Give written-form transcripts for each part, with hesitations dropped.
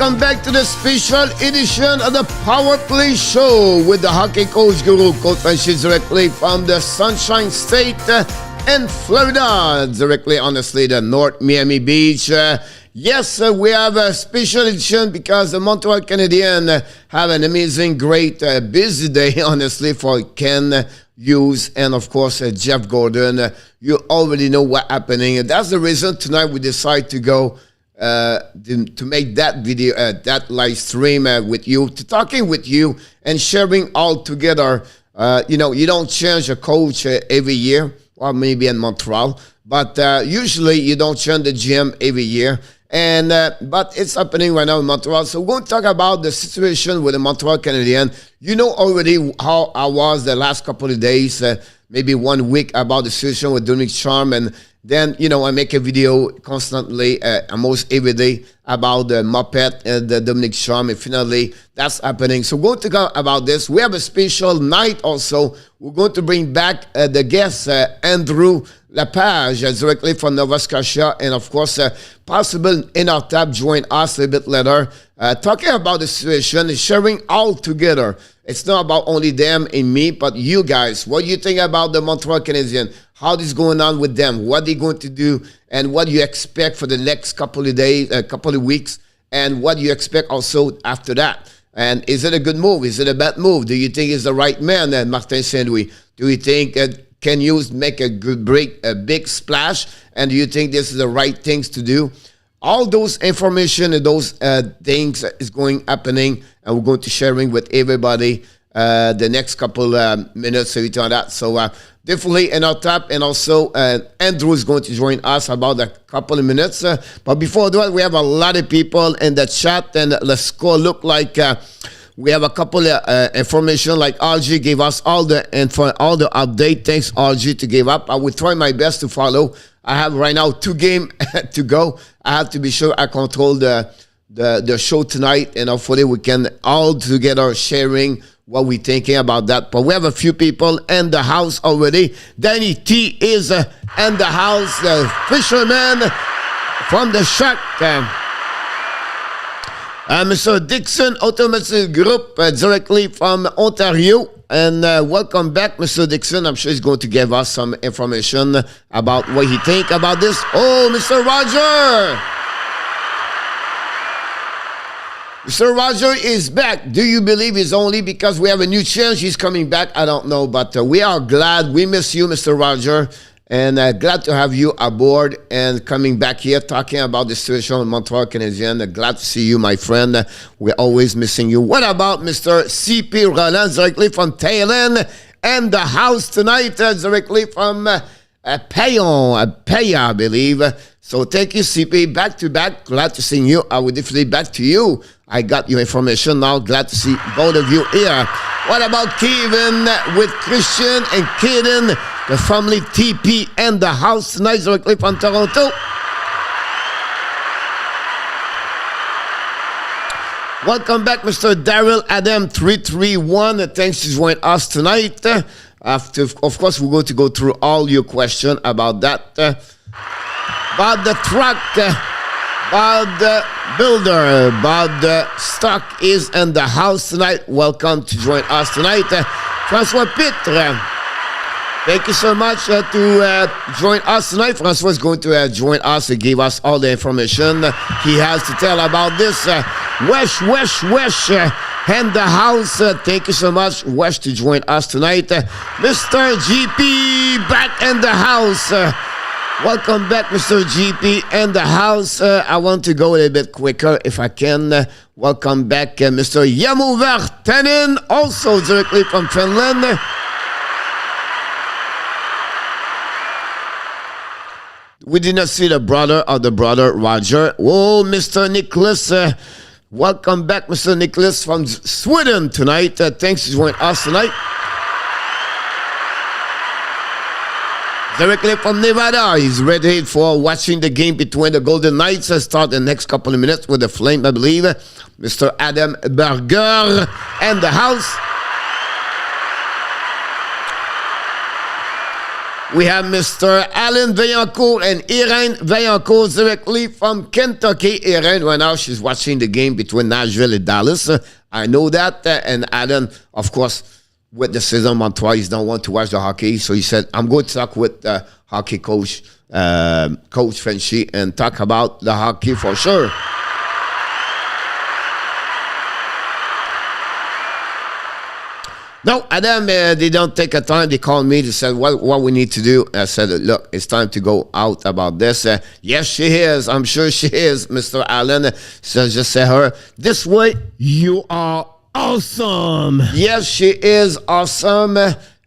Welcome back to the special edition of the Power Play Show with the hockey coach guru, Coach Francis, directly from the Sunshine State in Florida, directly honestly the North Miami Beach. Yes, we have a special edition because the Montreal Canadiens have an amazing, great, busy day, honestly, for Ken Hughes and, of course, Jeff Gordon. You already know what's happening. And that's the reason tonight we decide to go to make that video, that live stream with you, to talking with you and sharing all together. You don't change a coach every year, or maybe in Montreal, but usually you don't change the GM every year. And but it's happening right now in Montreal. So we're going to talk about the situation with the Montreal Canadiens. You know already how I was the last couple of days, maybe 1 week, about the situation with Ducharme. And then, I make a video constantly, almost every day, about the Muppet and the Dominic Charm. And finally, that's happening. So we're going to talk about this. We have a special night also. We're going to bring back the guest, Andrew Lapage, directly from Nova Scotia. And, of course, possible in our tab, join us a little bit later, talking about the situation, sharing all together. It's not about only them and me, but you guys. What do you think about the Montreal Canadiens? How this going on with them? What they're going to do? And what do you expect for the next couple of days, couple of weeks? And what do you expect also after that? And is it a good move? Is it a bad move? Do you think it's the right man, Martin Saint-Louis? Do you think can Hughes make a good break, a big splash? And do you think this is the right things to do? All those information and those things is happening, and we're going to sharing with everybody the next couple minutes, everything like that. So definitely in our tap, and also Andrew is going to join us about a couple of minutes. But before that, we have a lot of people in the chat, and let's go look like we have a couple of information, like RG gave us all the info, all the update. Thanks, RG, to give up. I will try my best to follow. I have right now 2 games to go. I have to be sure I control the show tonight, and hopefully we can all together sharing what we're thinking about that. But we have a few people in the house already. Danny T is in the house, the fisherman from the shack. Mr. Dixon Automotive Group, directly from Ontario. And welcome back, Mr. Dixon. I'm sure he's going to give us some information about what he think about this. Oh, Mr. Roger! Mr. Roger is back. Do you believe it's only because we have a new change he's coming back? I don't know, but we are glad. We miss you, Mr. Roger. And glad to have you aboard and coming back here talking about the situation with Montreal Canadiens. Glad to see you, my friend. We're always missing you. What about Mr. C.P. Roland, directly from Thailand, and the house tonight, directly from Paya, I believe. So thank you, C.P. Back to back. Glad to see you. I will definitely back to you. I got your information now. Glad to see both of you here. What about Kevin with Christian and Kaden? The family TP and the house tonight, directly from Toronto. Welcome back, Mr. Daryl Adam 331. Thanks for joining us tonight. After, of course, we're going to go through all your questions about that. About the truck, about the builder, about the stock is in the house tonight. Welcome to join us tonight. François Pitre. Thank you so much to join us tonight. François is going to join us and give us all the information he has to tell about this. Wesh, and the house. Thank you so much, Wesh, to join us tonight. Mr. GP back in the house. Welcome back, Mr. GP in the house. I want to go a little bit quicker if I can. Welcome back, Mr. Yamu Vartanen, also directly from Finland. We did not see the brother of the brother, Roger. Oh, Mr. Nicholas. Welcome back, Mr. Nicholas from Sweden tonight. Thanks for joining us tonight. Directly from Nevada. He's ready for watching the game between the Golden Knights. Start the next couple of minutes with the Flame, I believe. Mr. Adam Berger and the house. We have Mr. Alan Vaillancourt and Irene Vaillancourt directly from Kentucky. Irene, right now, she's watching the game between Nashville and Dallas. I know that. And Alan, of course, with the season Montreal, he don't want to watch the hockey. So he said, I'm going to talk with the hockey coach, Coach Frenchy, and talk about the hockey for sure. No, Adam, they don't take a time. They called me. They said, what we need to do. I said, look, it's time to go out about this. Yes, she is. I'm sure she is, Mr. Allen. So just say her, this way, you are awesome. Yes, she is awesome.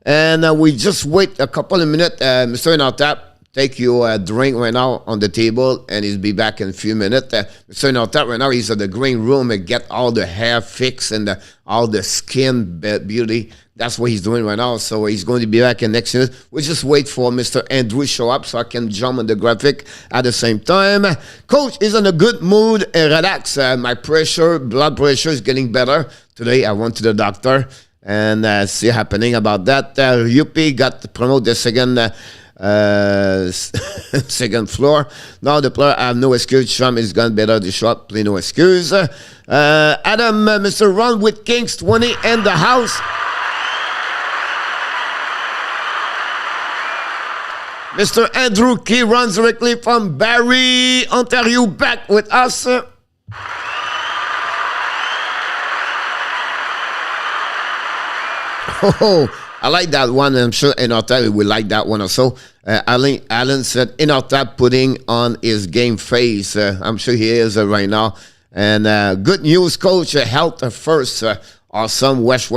And we just wait a couple of minutes. Mr. Inotap, take your drink right now on the table, and he'll be back in a few minutes. Mr. Inotap right now, he's in the green room and get all the hair fixed and all the skin beauty. That's what he's doing right now. So he's going to be back in next minute. We'll just wait for Mr. Andrew show up so I can jump on the graphic at the same time. Coach is in a good mood and relax. My blood pressure is getting better. Today I went to the doctor and see happening about that. UP got promoted the second floor. Now the player have no excuse. Trump is gone better the shot. Play no excuse. Adam, Mr. Ron with Kings 20 in the house. Mr. Andrew Key runs directly from Barrie, Ontario, back with us. Oh, I like that one. I'm sure Inotap will like that one also. Alan said Inotap putting on his game face. I'm sure he is right now. And good news, Coach. Health first. Awesome. West.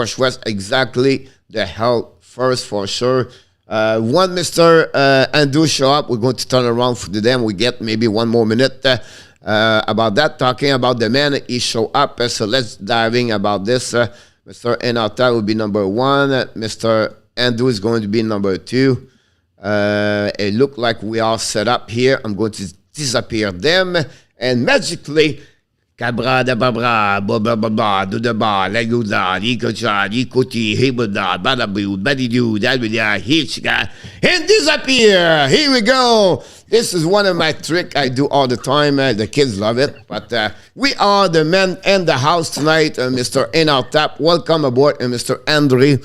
Exactly. The health first for sure. One Mr. Andrew show up. We're going to turn around for them. We get maybe one more minute about that. Talking about the man. He show up. So let's dive in about this. Mr. Inotap will be number 1. Mr. Andrew is going to be number 2. It look like we are set up here. I'm going to disappear them. And magically, Cabra da babra, blah blah do the bar, leguda, ikocha, ikoti, hebada, badabu, badidu, dadwida, hitchka, and disappear. Here we go. This is one of my tricks I do all the time. The kids love it. But we are the men in the house tonight. Mr. Inotap, welcome aboard. And Mr. Andrew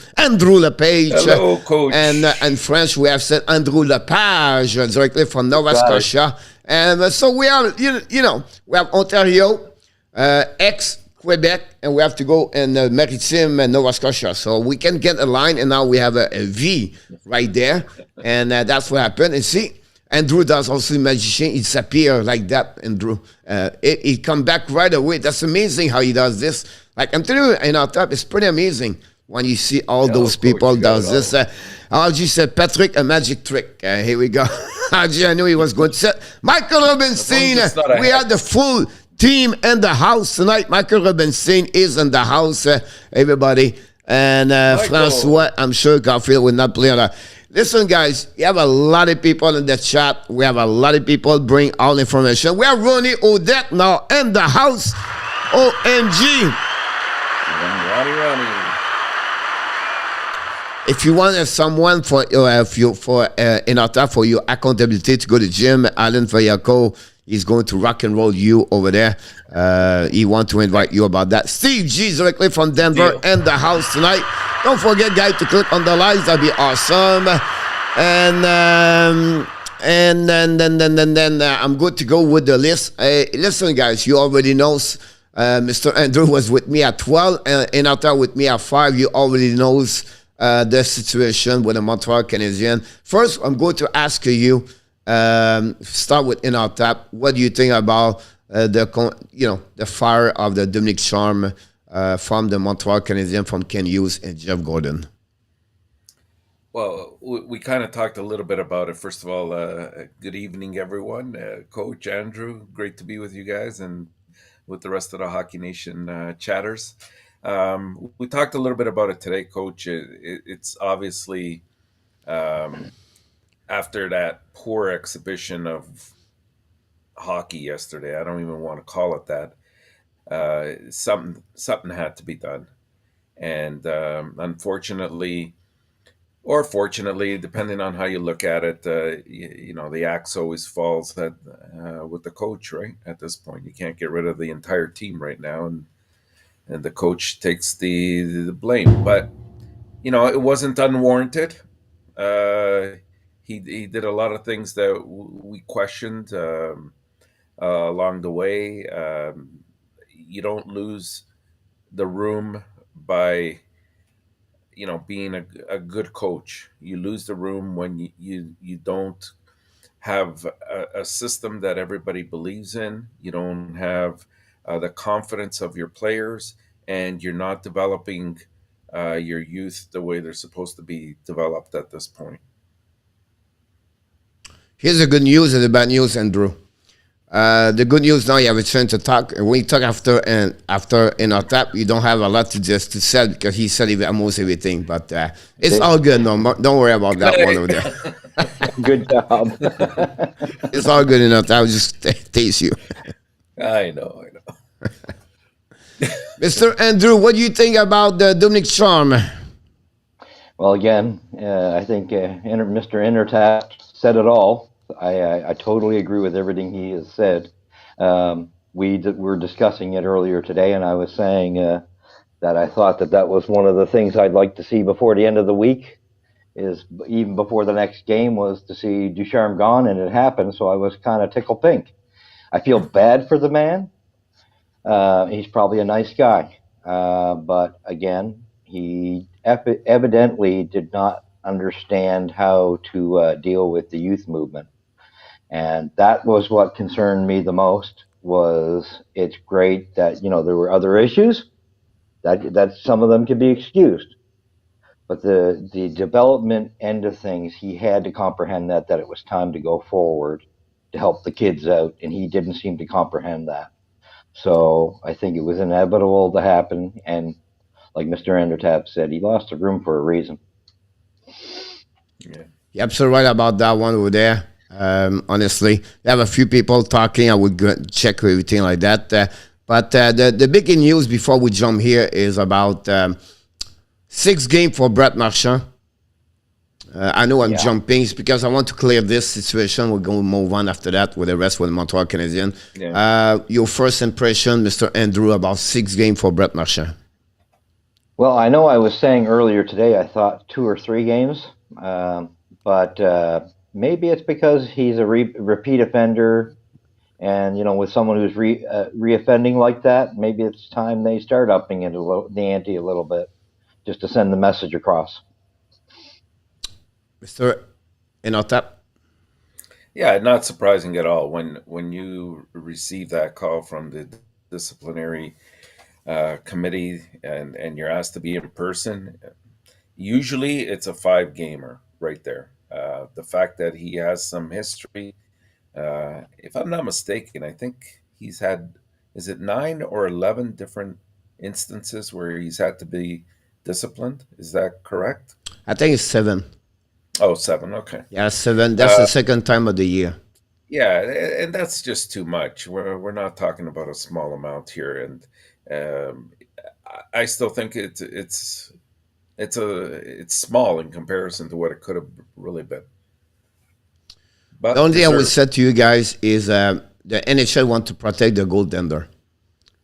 Lepage. Hello, Coach. And French, we have said Andrew Lepage, directly from Nova Scotia. And so we are, you know, we have Ontario, ex-Quebec, and we have to go in Maritime and Nova Scotia. So we can get a line, and now we have a V right there. And that's what happened. And see, Andrew does also magician. He disappear like that, Andrew. He come back right away. That's amazing how he does this. Like I'm telling you, it's pretty amazing when you see all those people does this. RG said, Patrick, a magic trick. Here we go. RG, I knew he was going to say. Michael Robinstein, we had the full team in the house tonight. Michael Robinstein is in the house, everybody. And Francois, I'm sure Garfield will not play on that. Listen, guys, you have a lot of people in the chat. We have a lot of people bring all information. We have Ronnie Odette now in the house. OMG. Ronnie. If you want someone for Inotap for your accountability to go to the gym, Alan Vaillancourt is going to rock and roll you over there. He want to invite you about that. Steve G directly from Denver in the house tonight. Don't forget, guys, to click on the likes. That'd be awesome. And then I'm good to go with the list. Listen, guys, you already know. Mr. Andrew was with me at 12, and Inotap with me at 5. You already knows the situation with the Montreal Canadiens. First, I'm going to ask you. Start with Inotap. What do you think about the fire of the Dominic Ducharme from the Montreal Canadiens, from Ken Hughes and Jeff Gordon? Well, we kind of talked a little bit about it. First of all, good evening, everyone. Coach Andrew, great to be with you guys and with the rest of the Hockey Nation chatters. We talked a little bit about it today, Coach. It's obviously after that poor exhibition of hockey yesterday, I don't even want to call it that. Something had to be done, and unfortunately, Or fortunately, depending on how you look at it, the axe always falls with the coach, right? At this point, you can't get rid of the entire team right now, and the coach takes the blame. But it wasn't unwarranted. Uh, he did a lot of things that we questioned along the way. You don't lose the room by being a good coach. You lose the room when you don't have a system that everybody believes in. You don't have the confidence of your players, and you're not developing your youth the way they're supposed to be developed at this point. Here's the good news and the bad news, Andrew. The good news now you have a chance to talk. And when you talk after in our tap, you don't have a lot to say because he said almost everything. But it's all good. No, don't worry about that one over there. Good job. It's all good enough. I'll just tease you. I know. Mr. Andrew, what do you think about Ducharme? Well, again, I think Mr. Intertap said it all. I totally agree with everything he has said. We were discussing it earlier today, and I was saying that I thought that was one of the things I'd like to see before the end of the week, is even before the next game, was to see Ducharme gone, and it happened, so I was kind of tickled pink. I feel bad for the man. He's probably a nice guy, but again, he evidently did not understand how to deal with the youth movement. And that was what concerned me the most. It's great that, there were other issues, that some of them could be excused. But the development end of things, he had to comprehend that it was time to go forward to help the kids out, and he didn't seem to comprehend that. So I think it was inevitable to happen, and like Mr. Endertap said, he lost the room for a reason. Yeah. You're absolutely right about that one over there. Honestly, I have a few people talking. I would go check everything like that. But the big news before we jump here is about 6 games for Brett Marchand. I know I'm jumping because I want to clear this situation. We're going to move on after that with the rest with the Montreal Canadiens. Yeah. Your first impression, Mr. Andrew, about 6 games for Brett Marchand? Well, I know I was saying earlier today I thought 2 or 3 games, but maybe it's because he's a repeat offender, and with someone who's reoffending like that, maybe it's time they start upping the ante a little bit, just to send the message across. Mr. Inotap? Yeah, not surprising at all. When you receive that call from the disciplinary committee and you're asked to be in person, usually it's a 5-gamer right there. The fact that he has some history, if I'm not mistaken, I think he's had, is it 9 or 11 different instances where he's had to be disciplined? Is that correct? I think it's 7. Oh, 7. Okay. Yeah, 7. That's the second time of the year. Yeah, and that's just too much. We're not talking about a small amount here, and I still think it's small in comparison to what it could have really been. But the only thing I would say to you guys is the NHL want to protect the goaltender.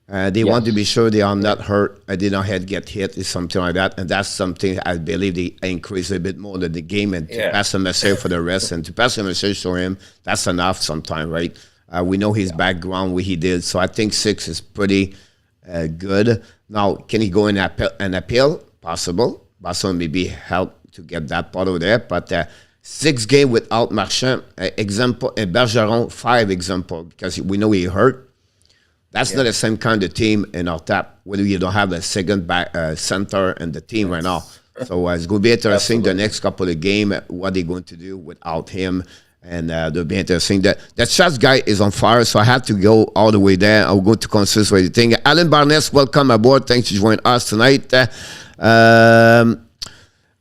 They want to be sure they are not hurt, they don't get hit, or something like that. And that's something I believe they increase a bit more than the game, and to pass a message for the rest, and to pass a message to him, that's enough sometimes, right? We know his background, what he did. So I think 6 is pretty good. Now, can he go in an appeal? Possible. Boston maybe help to get that part over there. But 6 games without Marchand, example, and Bergeron, 5 example, because we know he hurt. That's not the same kind of team in our tap, whether you don't have a second back center in the team right now. So it's going to be interesting the next couple of games, what they're going to do without him. And it'll be interesting. That shots guy is on fire, so I have to go all the way there. I'll go to consist with everything. Alan Barnes, welcome aboard. Thanks for joining us tonight.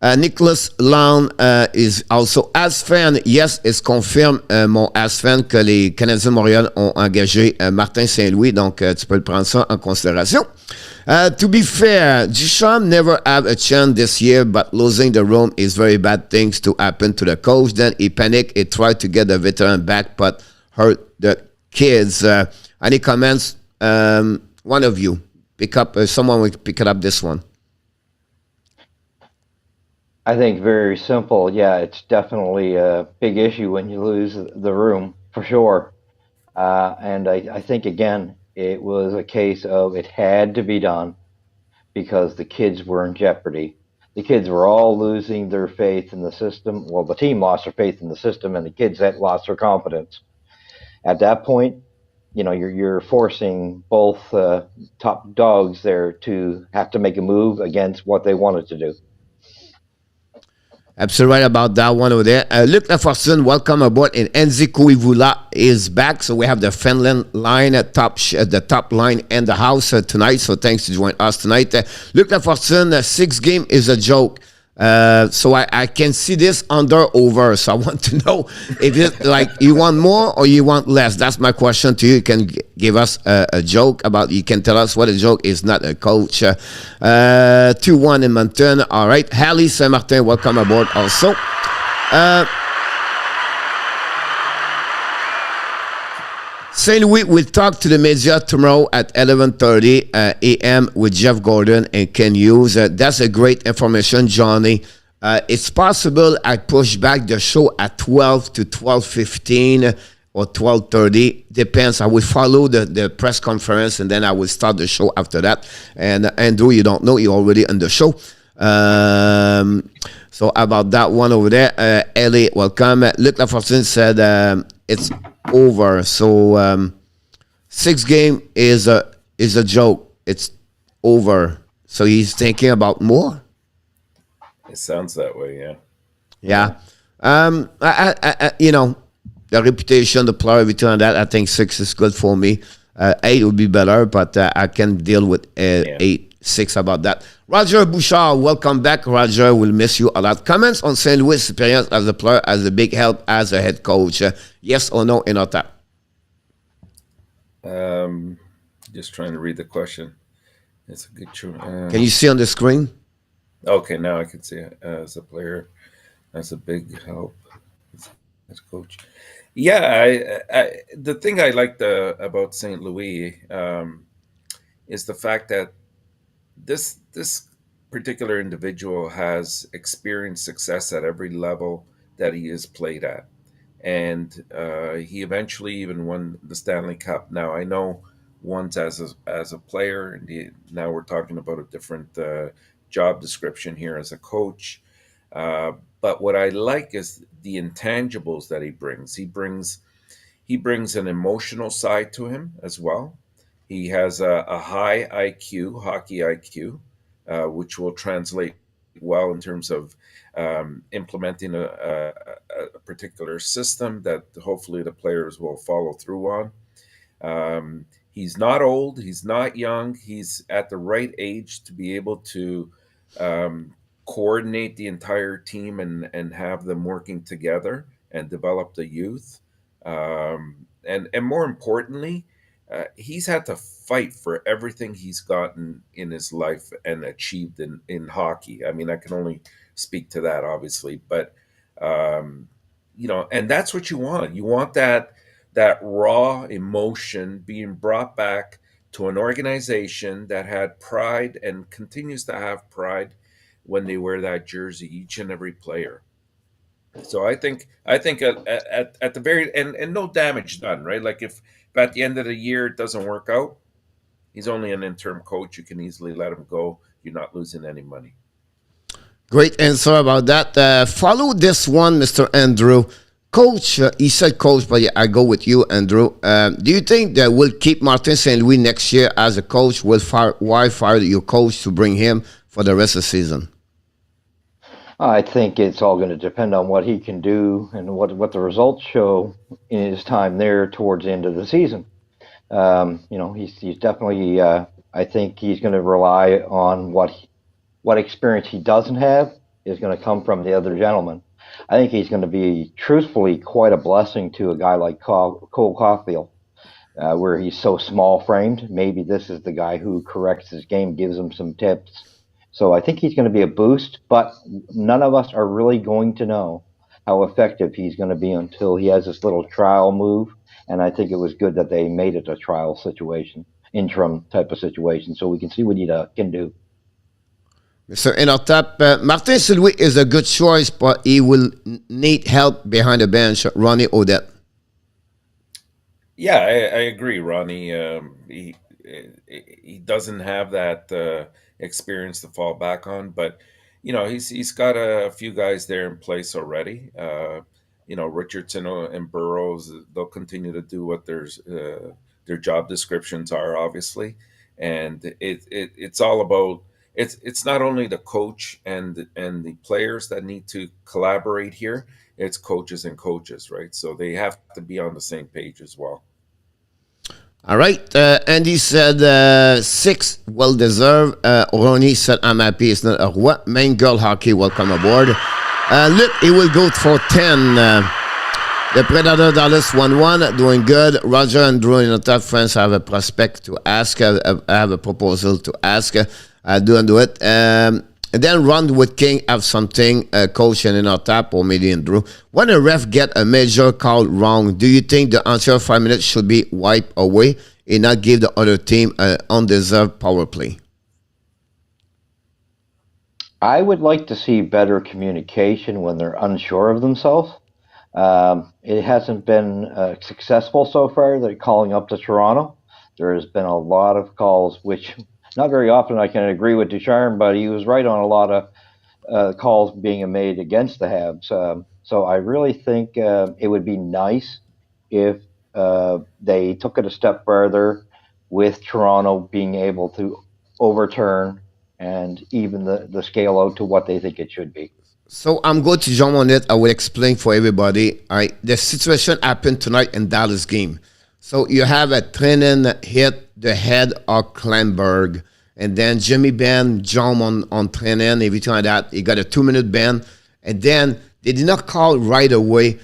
Nicholas Land is also as fan. Yes, it's confirme, mon as fan, que les Canadiens de Montréal ont engagé Martin Saint-Louis. Donc, tu peux le prendre ça en considération. To be fair, Ducharme never had a chance this year, but losing the room is very bad things to happen to the coach. Then he panicked. He tried to get the veteran back, but hurt the kids. Any comments? One of you. Someone will pick it up this one. I think very simple. Yeah, it's definitely a big issue when you lose the room, for sure. And I think, again, it was a case of it had to be done because the kids were in jeopardy. The kids were all losing their faith in the system. Well, the team lost their faith in the system, and the kids had lost their confidence. At that point, you're forcing both top dogs there to have to make a move against what they wanted to do. Absolutely right about that one over there. Luc Lafortune, welcome aboard. And Enzi Kuivula is back. So we have the Finland line at the top line and the house tonight. So thanks to join us tonight. Luc Lafortune, 6 game is a joke. So I can see this under over. So I want to know if it like you want more or you want less. That's my question to you. You can give us a joke about. You can tell us what a joke is, not a coach. 2-1 in Montreal. All right, Hallie Saint Martin, welcome aboard also. St. Louis will talk to the media tomorrow at 11:30 a.m. with Jeff Gordon and Ken Hughes. That's a great information, Johnny. It's possible I push back the show at 12 to 12:15 or 12:30. Depends. I will follow the press conference and then I will start the show after that. And Andrew, you don't know, you're already on the show. So about that one over there, Ellie, welcome. Luc Lafortune said it's over. So 6 game is a joke. It's over. So he's thinking about more. It sounds that way, yeah. Yeah. The reputation, the player, everything like that. I think 6 is good for me. 8 would be better, but I can deal with 8, 6 about that. Roger Bouchard, welcome back. Roger, we'll miss you a lot. Comments on St. Louis' experience as a player, as a big help as a head coach. Yes or no in Ottawa? Just trying to read the question. It's a good choice. Can you see on the screen? Okay, now I can see it. As a player, as a big help as coach. Yeah, the thing I liked about St. Louis is the fact that this particular individual has experienced success at every level that he has played at, and he eventually even won the Stanley Cup. Now I know once as a player, and now we're talking about a different job description here as a coach. But what I like is the intangibles that he brings. He brings an emotional side to him as well. He has a high IQ, hockey IQ, which will translate well in terms of implementing a particular system that hopefully the players will follow through on. He's not old. He's not young. He's at the right age to be able to coordinate the entire team and have them working together and develop the youth. And more importantly, he's had to fight for everything he's gotten in his life and achieved in hockey. I mean, I can only speak to that, obviously, but and that's what you want. You want that raw emotion being brought back to an organization that had pride and continues to have pride when they wear that jersey, each and every player. So I think at the very and no damage done, right? Like if at the end of the year it doesn't work out, he's only an interim coach. You can easily let him go. You're not losing any money. Great answer about that. Follow this one, Mr. Andrew. Coach, he said coach, but yeah, I go with you, Andrew. Do you think that we'll keep Martin St. Louis next year as a coach? Why fire your coach to bring him for the rest of the season? I think it's all going to depend on what he can do and what the results show in his time there towards the end of the season. He's definitely. I think he's going to rely on what experience he doesn't have is going to come from the other gentleman. I think he's going to be, truthfully, quite a blessing to a guy like Cole Caulfield, where he's so small framed. Maybe this is the guy who corrects his game, gives him some tips. So I think he's going to be a boost, but none of us are really going to know how effective he's going to be until he has this little trial move. And I think it was good that they made it a trial situation, interim type of situation, so we can see what he can do. So in our top, Martin St-Louis is a good choice, but he will need help behind the bench. Ronnie Odette. Yeah, I agree, Ronnie. He doesn't have that experience to fall back on, but he's got a few guys there in place already. Richardson and Burrows, they'll continue to do what their job descriptions are, obviously, and it's all about it's not only the coach and the players that need to collaborate here. It's coaches and coaches, right? So they have to be on the same page as well. All right. Andy said 6, well deserved. Ronnie said, I'm happy it's not a what? Main girl hockey, welcome aboard. Look, he will go for 10. The Predator Dallas 1-1, doing good. Roger and Drew in the top friends have a prospect to ask. I have a proposal to ask. Do it. And then run with King, have something, coach and in our tap or maybe in Drew. When a ref get a major call wrong, do you think the answer 5 minutes should be wiped away and not give the other team an undeserved power play? I would like to see better communication when they're unsure of themselves. It hasn't been successful so far. They're calling up to Toronto. There has been a lot of calls, which not very often I can agree with Ducharme, but he was right on a lot of calls being made against the Habs. So I really think it would be nice if they took it a step further with Toronto being able to overturn and even the scale out to what they think it should be. So I'm going to jump on it. I will explain for everybody. All right, the situation happened tonight in Dallas game. So you have a Trenin hit the head of Kleinberg, and then Jimmy Benn jump on Trenin, everything like that. He got a 2-minute ban, and then they did not call right away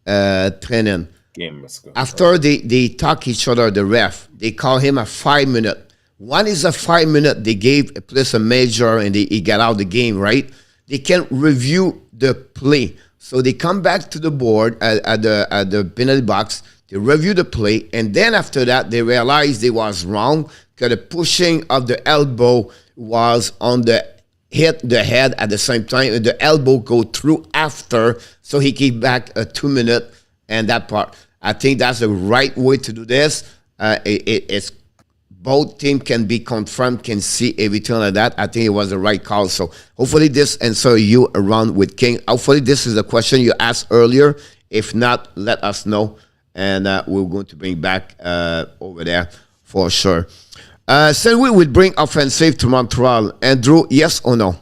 Trenin. Game must go. After they talk each other, the ref, they call him a 5-minute. One is a 5-minute. They gave a place a major, and he got out of the game, right? They can review the play. So they come back to the board at the penalty box. They review the play, and then after that, they realize they was wrong because the pushing of the elbow was on hit the head at the same time, and the elbow go through after, so he gave back a 2-minute and that part. I think that's the right way to do this. It's both teams can be confirmed, can see everything like that. I think it was the right call. So hopefully this answer you around with King. Hopefully this is the question you asked earlier. If not, let us know. And we're going to bring back over there for sure. St. Louis will bring offensive to Montreal. Andrew, yes or no?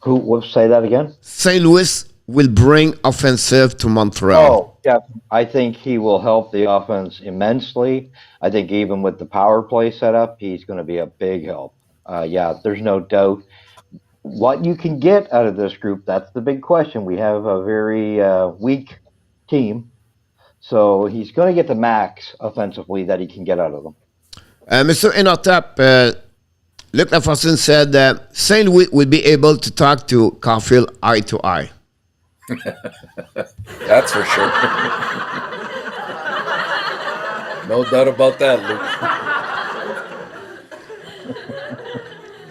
Who will say that again? St. Louis will bring offensive to Montreal. Oh, yeah. I think he will help the offense immensely. I think even with the power play setup, he's going to be a big help. There's no doubt. What you can get out of this group, that's the big question. We have a very weak team. So he's going to get the max offensively that he can get out of them. Mr. Inotap, Luc Lafontaine said that St. Louis will be able to talk to Caulfield eye to eye. That's for sure. No doubt about that, Luke.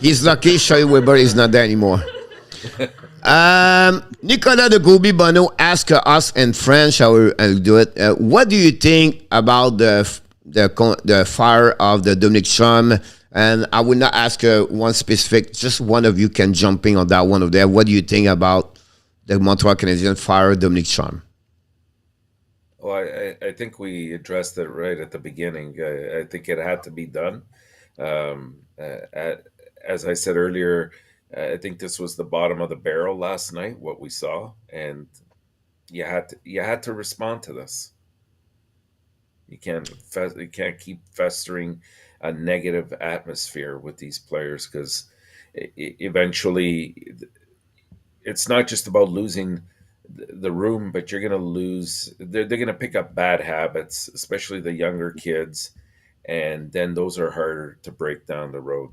He's lucky Shea Weber is not there anymore. Nicolas de Gobi Bono asked us in French, I will do it. What do you think about the fire of the Dominic Chum? And I will not ask one specific, just one of you can jump in on that one of there. What do you think about the Montreal Canadiens fire Dominic Chum? Well, I think we addressed it right at the beginning. I think it had to be done. As I said earlier, I think this was the bottom of the barrel last night, what we saw, and you had to respond to this. You can't keep festering a negative atmosphere with these players, because eventually it's not just about losing the room, but you're going to lose. They're going to pick up bad habits, especially the younger kids, and then those are harder to break down the road.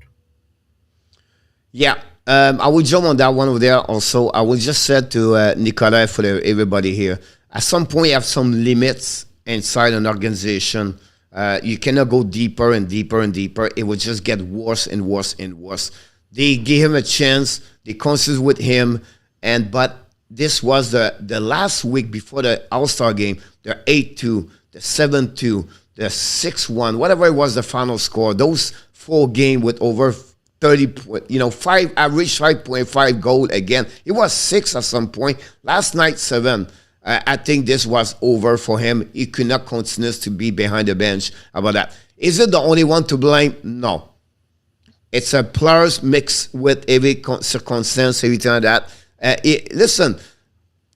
Yeah, I will jump on that one over there. Also, I will just say to Nicolas for everybody here. At some point, you have some limits inside an organization. You cannot go deeper and deeper and deeper. It will just get worse and worse and worse. They gave him a chance. They consulted with him, but this was the last week before the All-Star game. The 8-2, the 7-2, the 6-1, whatever it was, the final score. Those 4 games with over 30, five average 5.5 goal again. It was 6 at some point. Last night 7. I think this was over for him. He could not continue to be behind the bench about that. Is it the only one to blame? No. It's a players mixed with every circumstance, everything like that. Listen,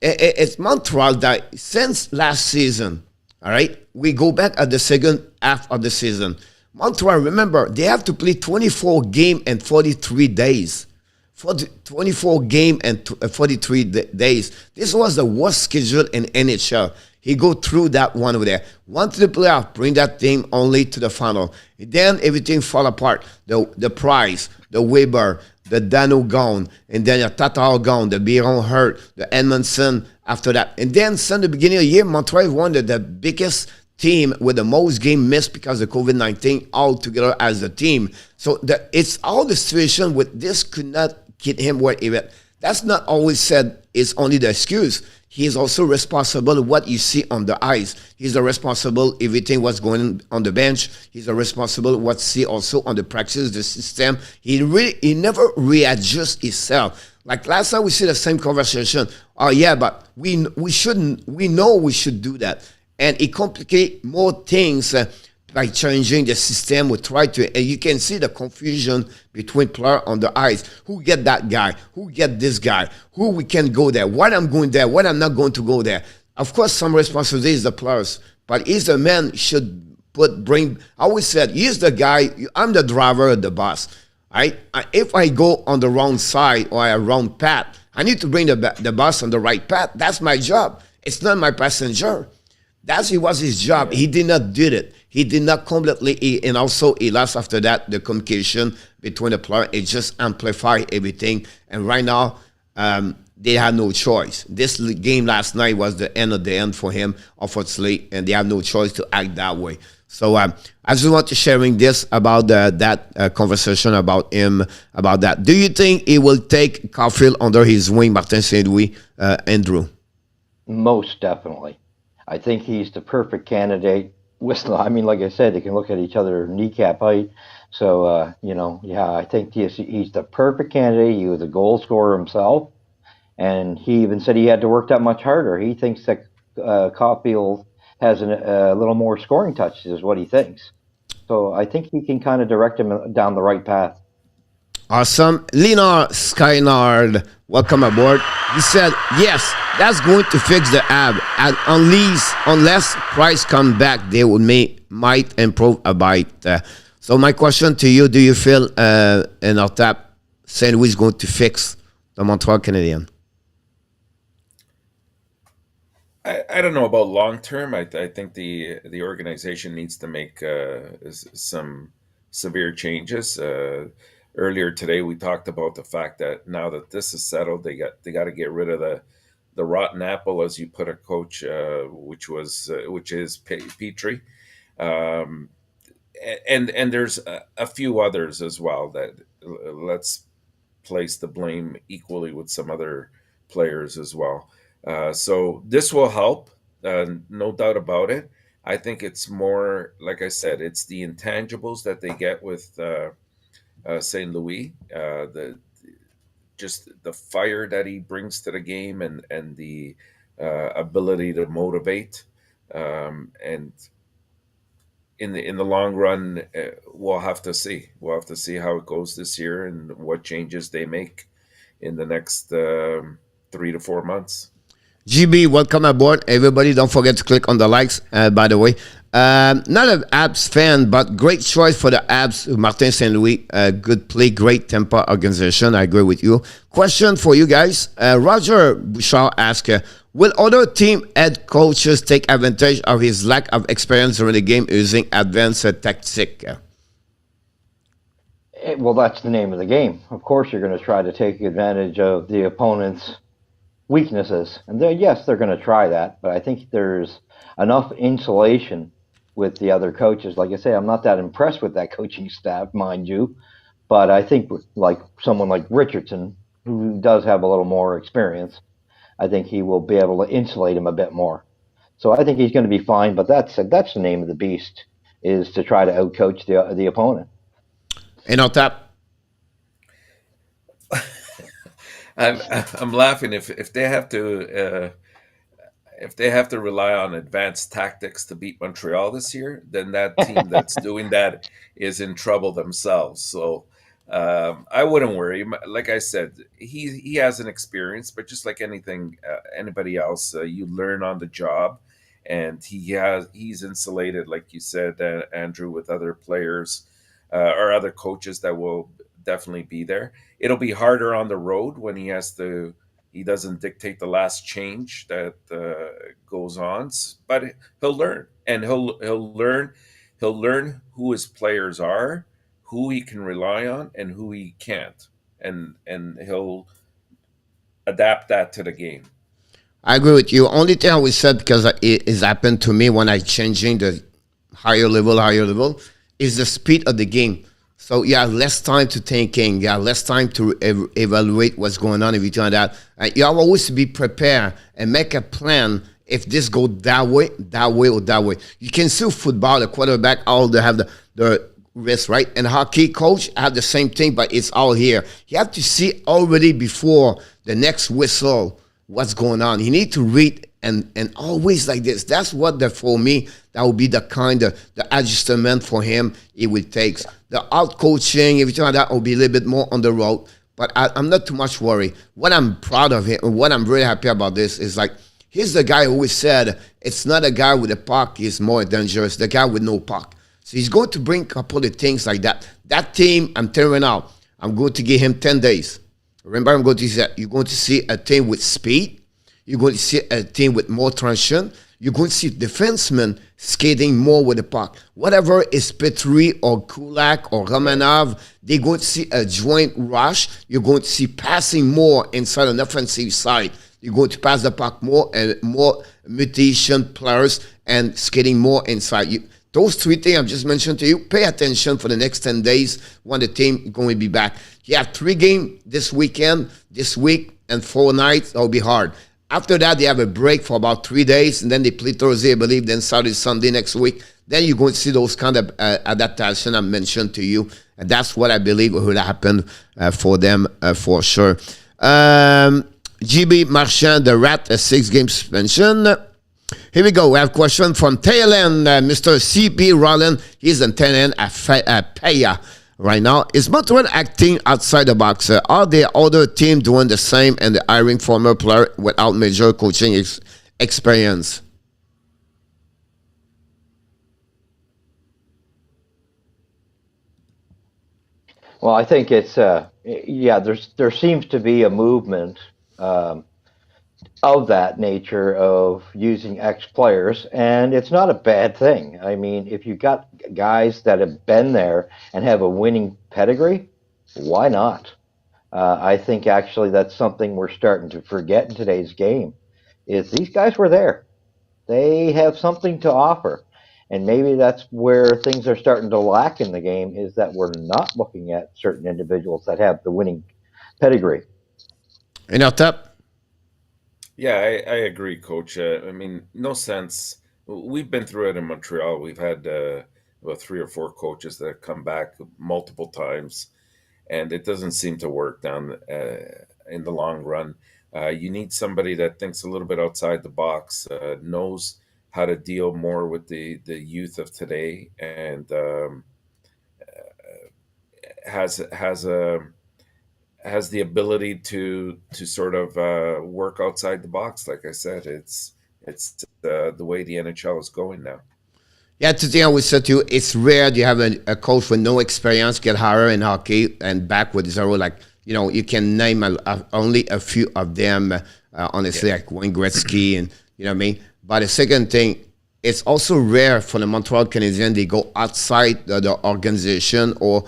it's Montreal that since last season, all right, we go back at the second half of the season. Montreal, remember, they have to play 24 games and 43 days. 24 game and 43 days. This was the worst schedule in NHL. He go through that one over there. Want to the playoff, bring that team only to the final. Then everything fall apart. The Price, the Weber, the Dano gone, and then the Tatar gone, the Biron hurt, the Edmondson after that. And then since the beginning of the year, Montreal won the biggest team with the most game missed because of COVID-19 all together as a team. So it's all the situation with this could not get him where he went. That's not always said is only the excuse. He is also responsible what you see on the ice. He's the responsible everything what's going on the bench. He's the responsible what you see also on the practice, the system. He never readjusts himself. Like last time we see the same conversation. Oh yeah, but we shouldn't. We know we should do that, and it complicates more things. By changing the system, we try to, and you can see the confusion between players on the ice. Who get that guy? Who get this guy? Who we can go there? What I'm going there? What I'm not going to go there? Of course, some responsibility is the players, but he's the man should bring. I always said he's the guy. I'm the driver, the boss. If I go on the wrong side or a wrong path, I need to bring the boss on the right path. That's my job. It's not my passenger. That was his job. He did not do it. He did not completely, and also he lost after that the communication between the player. It just amplified everything. And right now, they had no choice. This game last night was the end of the end for him, unfortunately, and they have no choice to act that way. So I just want to sharing this about that conversation about him, about that. Do you think he will take Caulfield under his wing, Martin Saint-Louis, Andrew? Most definitely. I think he's the perfect candidate. Like I said, they can look at each other kneecap height. So, I think he's the perfect candidate. He was a goal scorer himself. And he even said he had to work that much harder. He thinks that Caulfield has a little more scoring touches is what he thinks. So I think he can kind of direct him down the right path. Awesome. Lena Skynard, welcome aboard. He said, yes, that's going to fix the ab. And unless price come back, they might improve a bit. So my question to you, do you feel in our tap St. Louis is going to fix the Montreal Canadiens? I don't know about long term. I think the organization needs to make some severe changes. Earlier today, we talked about the fact that now that this is settled, they got to get rid of the rotten apple, as you put it, Coach, which is Petrie, and there's a few others as well that let's place the blame equally with some other players as well. So this will help, no doubt about it. I think it's more, like I said, it's the intangibles that they get with St. Louis, just the fire that he brings to the game, and the ability to motivate. And in the long run, we'll have to see. We'll have to see how it goes this year and what changes they make in the next 3 to 4 months. GB, welcome aboard. Everybody, don't forget to click on the likes, by the way. Not an Abs fan, but great choice for the Abs. Martin St. Louis, good play, great tempo organization. I agree with you. Question for you guys. Roger Bouchard asked, will other team head coaches take advantage of his lack of experience during the game using advanced tactic? Well, that's the name of the game. Of course, you're going to try to take advantage of the opponent's weaknesses. And yes, they're going to try that. But I think there's enough insulation with the other coaches. Like I say, I'm not that impressed with that coaching staff, mind you. But I think like someone like Richardson, who does have a little more experience, I think he will be able to insulate him a bit more. So I think he's going to be fine. But that's the name of the beast, is to try to outcoach the opponent. And on top. I'm laughing if they have to rely on advanced tactics to beat Montreal this year, then that team that's doing that is in trouble themselves. So I wouldn't worry. Like I said, he has an experience, but just like anybody else, you learn on the job, and he's insulated, like you said, Andrew, with other players or other coaches that will definitely be there. It'll be harder on the road when he doesn't dictate the last change that goes on, but he'll learn, and he'll learn who his players are, who he can rely on, and who he can't, and he'll adapt that to the game. I agree with you. Only thing I would say, because it has happened to me when I changing the higher level, is the speed of the game. So you have less time to thinking. You have less time to evaluate what's going on, everything like that. You have always to be prepared and make a plan. If this go that way, or that way. You can see football, the quarterback, all they have the risk, right? And hockey coach have the same thing, but it's all here. You have to see already before the next whistle what's going on. You need to read and always like this. That's what for me, that would be the kind of the adjustment for him it would take. The out coaching, everything like that will be a little bit more on the road. But I'm not too much worried. What I'm proud of him, and what I'm really happy about this is like, he's the guy who always said it's not a guy with a puck is more dangerous, the guy with no puck. So he's going to bring a couple of things like that. That team, I'm telling you now, I'm going to give him 10 days. Remember, I'm going to say you're going to see a team with speed. You're going to see a team with more transition. You're going to see defensemen skating more with the puck. Whatever is Petry or Kulak or Romanov, they're going to see a joint rush. You're going to see passing more inside an offensive side. You're going to pass the puck more and more mutation players and skating more inside. Those three things I've just mentioned to you, pay attention for the next 10 days when the team is going to be back. You have 3 games this weekend, this week, and 4 nights. That'll be hard. After that, they have a break for about 3 days, and then they play Thursday, I believe, then Saturday, Sunday next week. Then you're going to see those kind of adaptation I mentioned to you. And that's what I believe will happen for them for sure. GB Marchand, the Rat, a 6-game suspension. Here we go. We have a question from Thailand, Mr. CP Rollin. He's in Thailand at Paya right now. Is Montreal acting outside the box? Are there other teams doing the same and the hiring former player without major coaching experience? Well, I think it's there seems to be a movement of that nature of using ex-players, and it's not a bad thing. I mean, if you've got guys that have been there and have a winning pedigree, why not? I think actually that's something we're starting to forget in today's game, is these guys were there. They have something to offer. And maybe that's where things are starting to lack in the game, is that we're not looking at certain individuals that have the winning pedigree. And out top. Yeah, I agree, Coach. I mean, no sense. We've been through it in Montreal. We've had about 3 or 4 coaches that have come back multiple times, and it doesn't seem to work down in the long run. You need somebody that thinks a little bit outside the box, knows how to deal more with the youth of today, and has has the ability to sort of work outside the box. Like I said, it's the way the NHL is going now. Yeah, today I would say to you, it's rare you have a coach with no experience get hired in hockey and back with zero. Like, you can name only a few of them, honestly, like Wayne Gretzky and, you know what I mean? But the second thing, it's also rare for the Montreal Canadiens, they go outside the organization or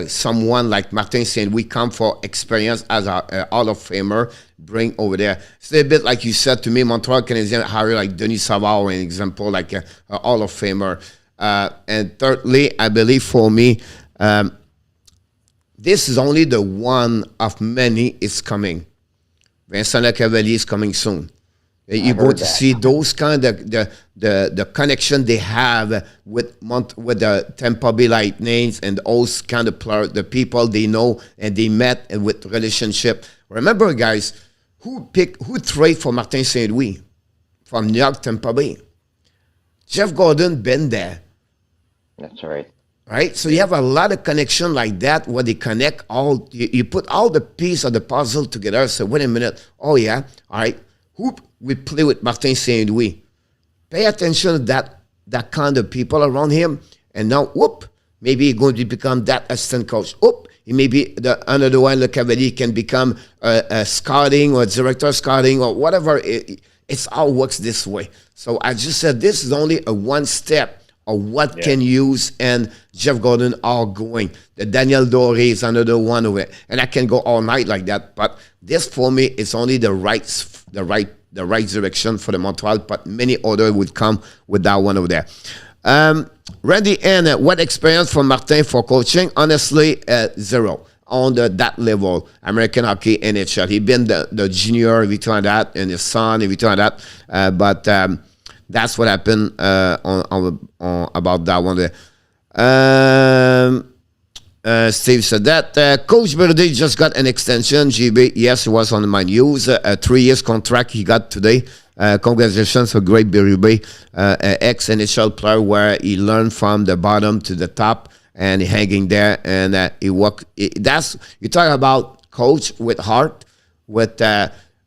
someone like Martin saying we come for experience as a Hall of Famer, bring over there. It's a bit like you said to me, Montreal Canadiens hire like Denis Savard, an example, like a Hall of Famer. And thirdly, I believe for me, this is only the one of many is coming. Vincent Lecavalier is coming soon. You're going to see those kind of the connection they have with the Tampa Bay Lightning and those kind of players, the people they know and they met and with relationship. Remember, guys, who trade for Martin St. Louis from New York, Tampa Bay? Jeff Gordon been there. That's right. Right? So you have a lot of connection like that where they connect all, you put all the pieces of the puzzle together. So wait a minute. Oh, yeah. All right. Who we play with Martin St. Louis? Pay attention to that kind of people around him. And now, whoop, maybe he's going to become that assistant coach. Whoop, he may be another one, Le Cavalier can become a scouting or a director of scouting or whatever. It's all works this way. So I just said this is only a one step of what can use, and Jeff Gordon are going. The Daniel Doré is another one of it. And I can go all night like that. But this for me is only the right direction for the Montreal, but many others would come with that one over there. Randy N, what experience from Martin for coaching? Honestly, zero on that level. American hockey, NHL. He been the junior, everything like that, and his son, everything like that. But that's what happened on about that one there. Steve said that Coach Berardi just got an extension. GB, yes, it was on my news. A 3 years contract he got today. Congratulations for great Berube, ex-NHL player where he learned from the bottom to the top and he hanging there and he worked. That's you talk about coach with heart, with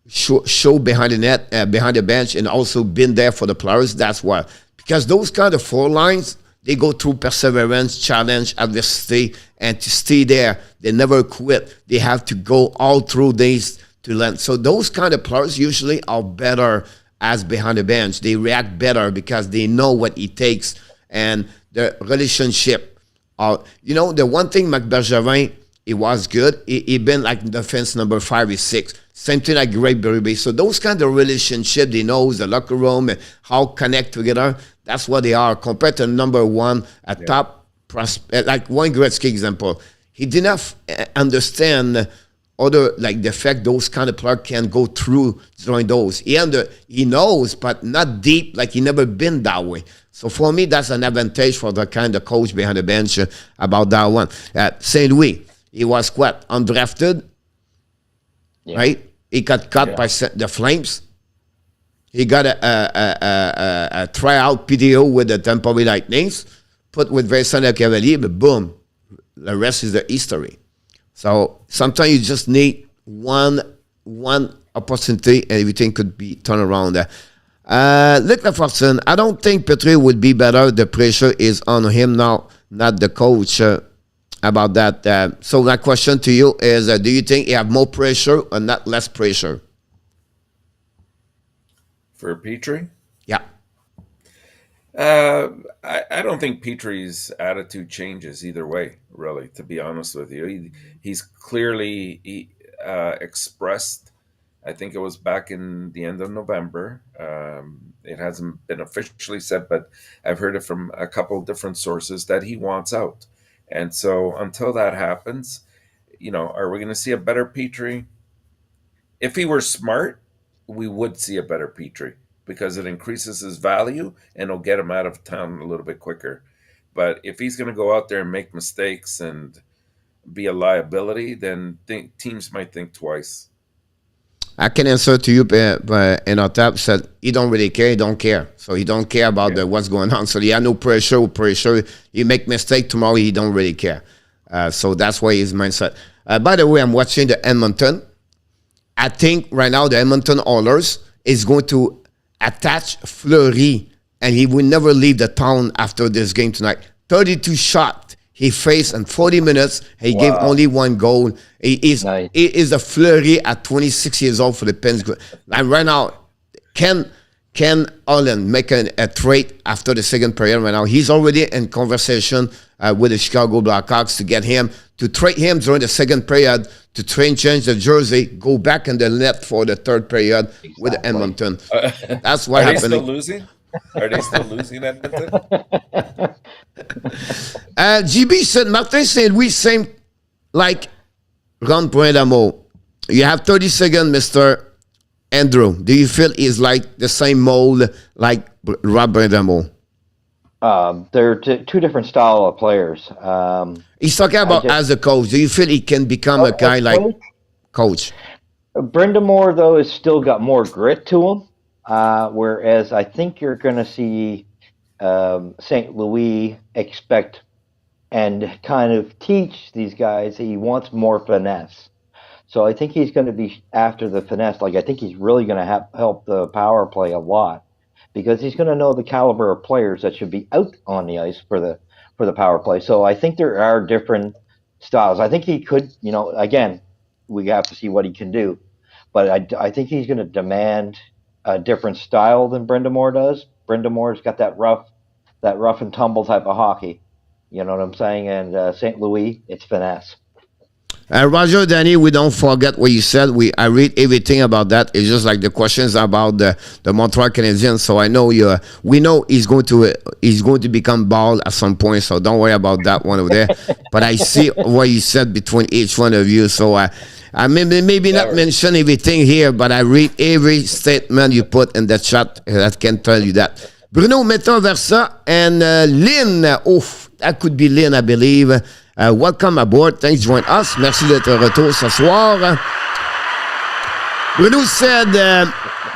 show behind the net, behind the bench, and also been there for the players. That's why, because those kind of four lines. They go through perseverance, challenge, adversity, and to stay there. They never quit. They have to go all through these to learn. So those kind of players usually are better as behind the bench. They react better because they know what it takes. And the relationship. The one thing, Marc Bergevin, it was good. He been like defense number 5 or 6. Same thing like Greg Berube. So those kind of relationship, they know the locker room and how connect together. That's what they are compared to number one, a top prospect, like Wayne Gretzky example. He did not understand other, like the fact those kind of players can go through during those. He knows, but not deep, like he never been that way. So for me, that's an advantage for the kind of coach behind the bench about that one. St. Louis, he was what, undrafted, right? He got cut by the Flames. He got a tryout PDO with the Tampa Bay Lightning, put with Vincent Lecavalier, but boom, the rest is the history. So sometimes you just need one opportunity and everything could be turned around there. Luc Lafortune, I don't think Petrie would be better. The pressure is on him now, not the coach. About that. So my question to you is, do you think you have more pressure or not less pressure? For Petrie? Yeah. I don't think Petrie's attitude changes either way, really, to be honest with you. He's clearly expressed, I think it was back in the end of November. It hasn't been officially said, but I've heard it from a couple of different sources that he wants out. And so until that happens, are we going to see a better Petrie? If he were smart, we would see a better Petrie because it increases his value and it'll get him out of town a little bit quicker. But if he's going to go out there and make mistakes and be a liability, then teams might think twice. I can answer to you, but Otap said he don't really care. He don't care. So he don't care about what's going on. So he had no pressure. He make mistake tomorrow. He don't really care. So that's why his mindset. By the way, I'm watching the Edmonton. I think right now the Edmonton Oilers is going to attach Fleury, and he will never leave the town after this game tonight. 32 shots he faced in 40 minutes. He gave only one goal. He is a Fleury at 26 years old for the Penguins. And right now, Ken Holland making a trade after the second period right now. He's already in conversation with the Chicago Blackhawks to get him, to trade him during the second period, to change the jersey, go back in the net for the third period with Edmonton. That's what happened. Are they still losing? Are they still losing Edmonton? GB said, Martin said, we same like Ron Brindamo. You have 30 seconds, Mr. Andrew. Do you feel he's like the same mold like Rob Brindamo? They're two different style of players. He's talking about as a coach. Do you feel he can become a guy like coach? Brindamore, though, has still got more grit to him. Whereas I think you're going to see St. Louis expect and kind of teach these guys that he wants more finesse. So I think he's going to be after the finesse. Like, I think he's really going to help the power play a lot because he's going to know the caliber of players that should be out on the ice for the power play. So I think there are different styles. I think he could, again, we have to see what he can do. But I think he's going to demand a different style than Brindamore does. Brindamore's got that rough and tumble type of hockey. You know what I'm saying? And St. Louis, it's finesse. Roger, Danny, we don't forget what you said. I read everything about that. It's just like the questions about the Montreal Canadiens. So I know we know he's going to become bald at some point. So don't worry about that one over there. But I see what you said between each one of you. So I maybe not mention everything here, but I read every statement you put in the chat. That can tell you that. Bruno Metaversa and Lynn. That could be Lynn, I believe. Welcome aboard. Thanks for joining us. Merci d'être retour ce soir. Bruno said,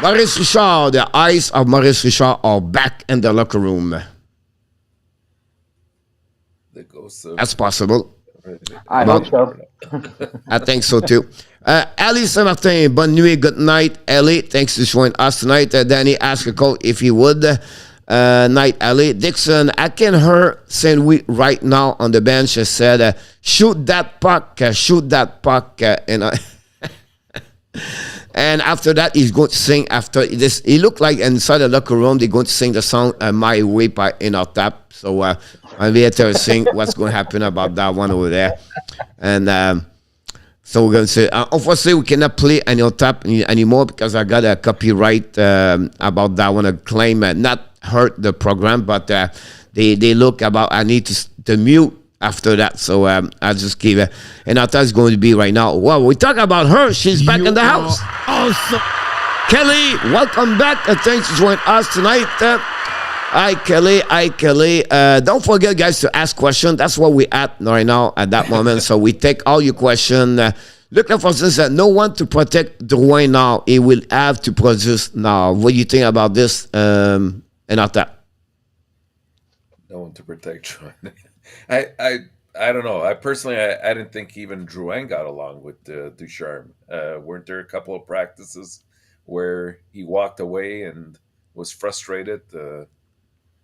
Maurice Richard, the eyes of Maurice Richard are back in the locker room. That's possible. I hope so. I think so too. Ali Saint-Martin, bonne nuit, good night. Ali, thanks for joining us tonight. Danny asked a coach if he would. Night, Ali. Dixon, I can hear St. Louis right now on the bench said, shoot that puck. And after that, he's going to sing after this. He looked like inside the locker room, they're going to sing the song My Way by In Our Tap. So I'll be able to sing what's going to happen about that one over there. And so we're going to say, unfortunately, we cannot play In Our Tap anymore because I got a copyright about that one, a claim not hurt the program, but they look about, I need to mute after that. So I'll just give it. And our time is going to be right now. Well, we talk about her. She's back in the house. Awesome. Kelly, welcome back. Thanks for joining us tonight. Hi, Kelly. Don't forget, guys, to ask questions. That's what we're at right now at that moment. So we take all your questions. Look for instance, no one to protect Drouin now. He will have to produce now. What do you think about this? And not that. No one to protect Drouin. I don't know. I personally didn't think even Drouin got along with Ducharme. Weren't there a couple of practices where he walked away and was frustrated?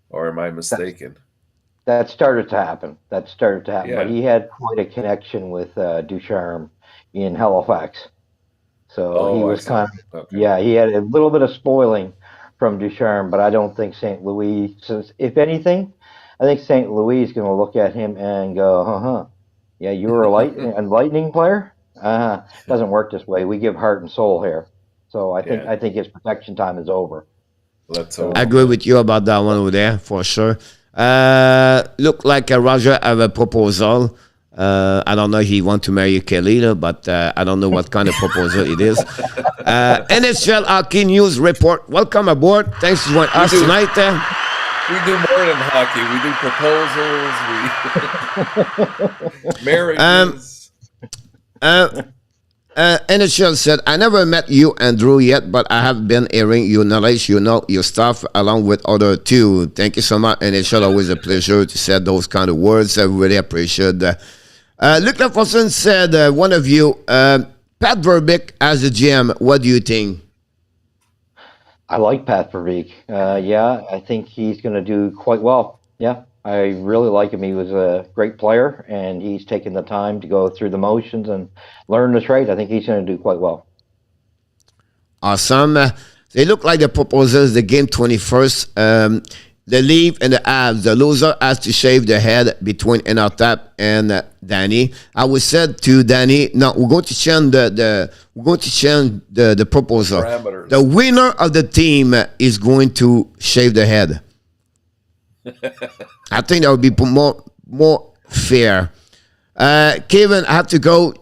Or am I mistaken? That started to happen. Yeah. But he had quite a connection with Ducharme in Halifax. So he was kind of, okay. He had a little bit of spoiling from Ducharme, but I don't think St. Louis, since if anything, I think St. Louis is going to look at him and go, yeah, you were a lightning player? Doesn't work this way. We give heart and soul here. So I think his protection time is over. Let's hope. I agree with you about that one over there, for sure. Look like Roger have a proposal. I don't know if he want to marry Kelly, but I don't know what kind of proposal it is. NHL Hockey News Report. Welcome aboard. Thanks for joining us tonight. We do more than hockey. We do proposals. Marriages. NHL said, I never met you, Andrew, yet, but I have been hearing your knowledge, your stuff, along with other two. Thank you so much. NHL, always a pleasure to say those kind of words. I really appreciate Luc Lafontaine said, one of you, Pat Verbeek as a GM, what do you think? I like Pat Verbeek. Yeah, I think he's going to do quite well. Yeah, I really like him. He was a great player, and he's taken the time to go through the motions and learn the trade. I think he's going to do quite well. Awesome. They look like the proposals, the game 21st. The Leaf and the Avs, the loser has to shave the head between Enartap and Danny. I was said to Danny, no, we're going to change the proposal. Parameters. The winner of the team is going to shave the head. I think that would be more fair. Kevin, I have to go.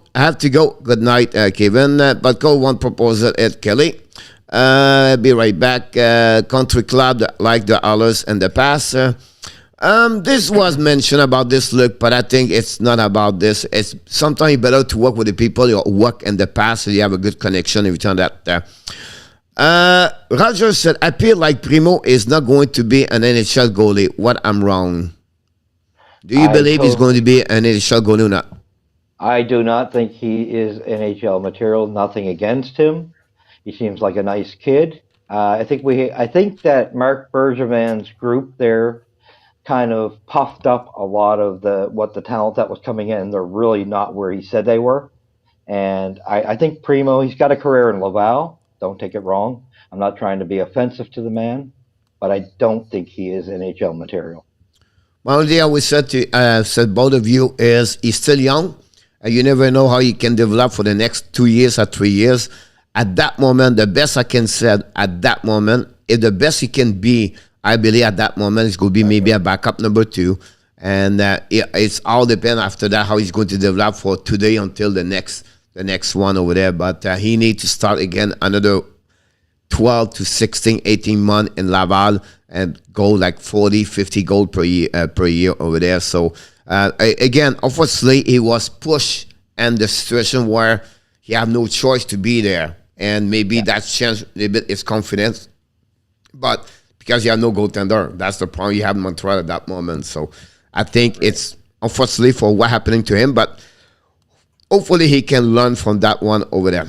Good night, Kevin. But go one proposal at Kelly. Be right back. Country club like the Oilers in the past. This was mentioned about this look, but I think it's not about this. It's sometimes better to work with the people you work in the past so you have a good connection every time that. Roger said, I feel like Primo is not going to be an NHL goalie. What, I'm wrong? Do you believe he's going to be an NHL goalie or not? I do not think he is NHL material. Nothing against him. He seems like a nice kid. I think that Marc Bergevin's group there kind of puffed up a lot of the talent that was coming in. They're really not where he said they were. And I think Primo, he's got a career in Laval. Don't take it wrong. I'm not trying to be offensive to the man, but I don't think he is NHL material. My only I always said both of you is he's still young. You never know how he can develop for the next 2 years or 3 years. At that moment, the best I can say at that moment, if the best he can be, I believe at that moment it's going to be maybe a backup number 2. And it's all depend after that how he's going to develop for today until the next one over there. But he needs to start again another 12 to 16, 18 months in Laval and go like 40, 50 goals per year over there. So again, obviously he was pushed in the situation where he had no choice to be there. And maybe that's changed a little bit his confidence. But because you have no goaltender, that's the problem you have in Montreal at that moment. So I think it's unfortunately for what happening to him, but hopefully he can learn from that one over there.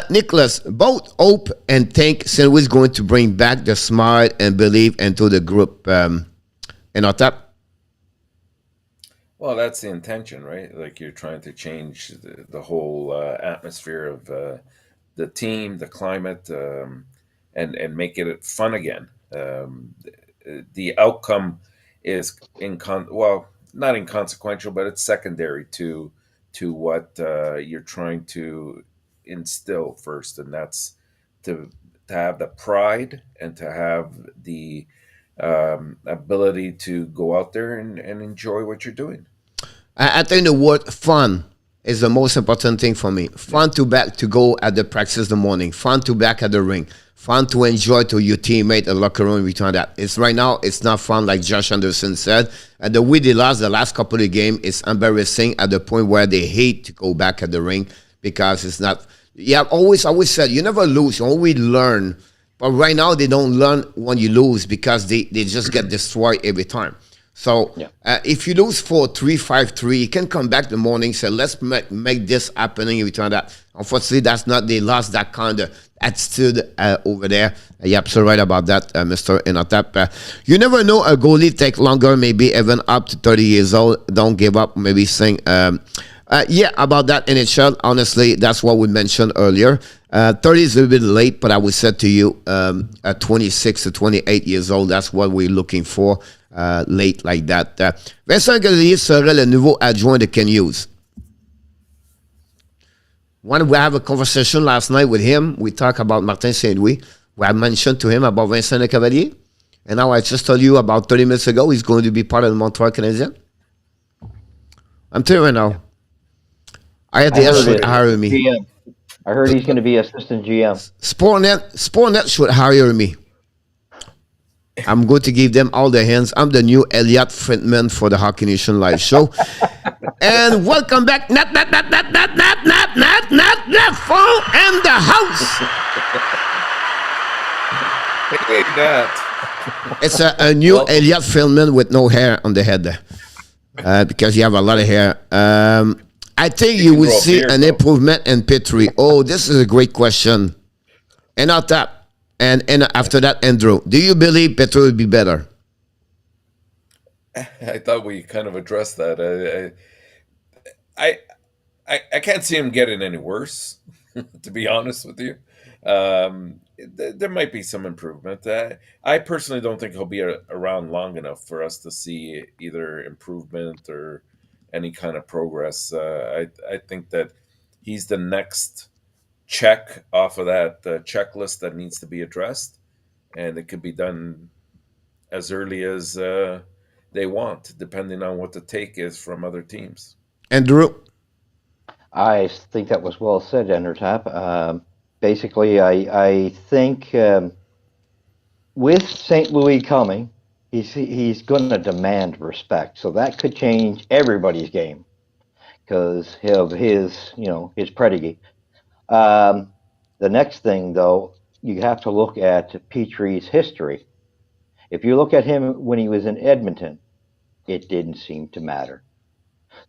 Nicholas, both hope and think St. Louis is going to bring back the smart and believe into the group in our top. Well, that's the intention, right? Like you're trying to change the whole atmosphere of the team, the climate, and make it fun again. The outcome is not inconsequential, but it's secondary to what you're trying to instill first, and that's to have the pride and to have the ability to go out there and enjoy what you're doing. I think the word fun is the most important thing for me. Fun to go at the practice in the morning. Fun to back at the ring. Fun to enjoy to your teammate in the locker room. Return that. It's right now. It's not fun like Josh Anderson said. And the way they lost the last couple of games is embarrassing at the point where they hate to go back at the ring because it's not. Yeah, always said you never lose. You always learn. But right now they don't learn when you lose because they just get destroyed every time. So if you lose 4-3, 5-3, you can come back in the morning and say, let's make this happening every time. That unfortunately, that's not, they lost that kind of attitude over there. You're absolutely right about that, Mr. Inotap. You never know, a goalie take longer, maybe even up to 30 years old. Don't give up, maybe saying, about that NHL, honestly, that's what we mentioned earlier. 30 is a little bit late, but I would say to you, at 26 to 28 years old, that's what we're looking for. Late like that. Vincent Gallagher serait le nouveau adjoint de Ken Hughes. When we have a conversation last night with him, we talked about Martin Saint-Louis. I mentioned to him about Vincent Lecavalier. And now I just told you about 30 minutes ago, he's going to be part of the Montreal Canadiens. I'm telling you right now. I had the S should hire me. GM. I heard he's going to be assistant GM. Sportnet should hire me. I'm going to give them all the hands. I'm the new Elliot Friedman for the Hockey Nation live show. And welcome back. Not phone in the house. Hey, Nat. It's a new Elliot Friedman with no hair on the head. because you have a lot of hair. I think You you can will grow a see beard, an though. improvement in Petrie. Oh, this is a great question. And not that. And after that, Andrew, do you believe Petrie will be better? I thought we kind of addressed that. I, I can't see him getting any worse, to be honest with you. There might be some improvement. I personally don't think he'll be around long enough for us to see either improvement or any kind of progress. I think that he's the next check off of that checklist that needs to be addressed, and it could be done as early as they want, depending on what the take is from other teams. Andrew? I think that was well said, Endertap. Basically, I think with St. Louis coming, he's going to demand respect. So that could change everybody's game because of his pedigree. The next thing, though, you have to look at Petrie's history. If you look at him when he was in Edmonton, it didn't seem to matter.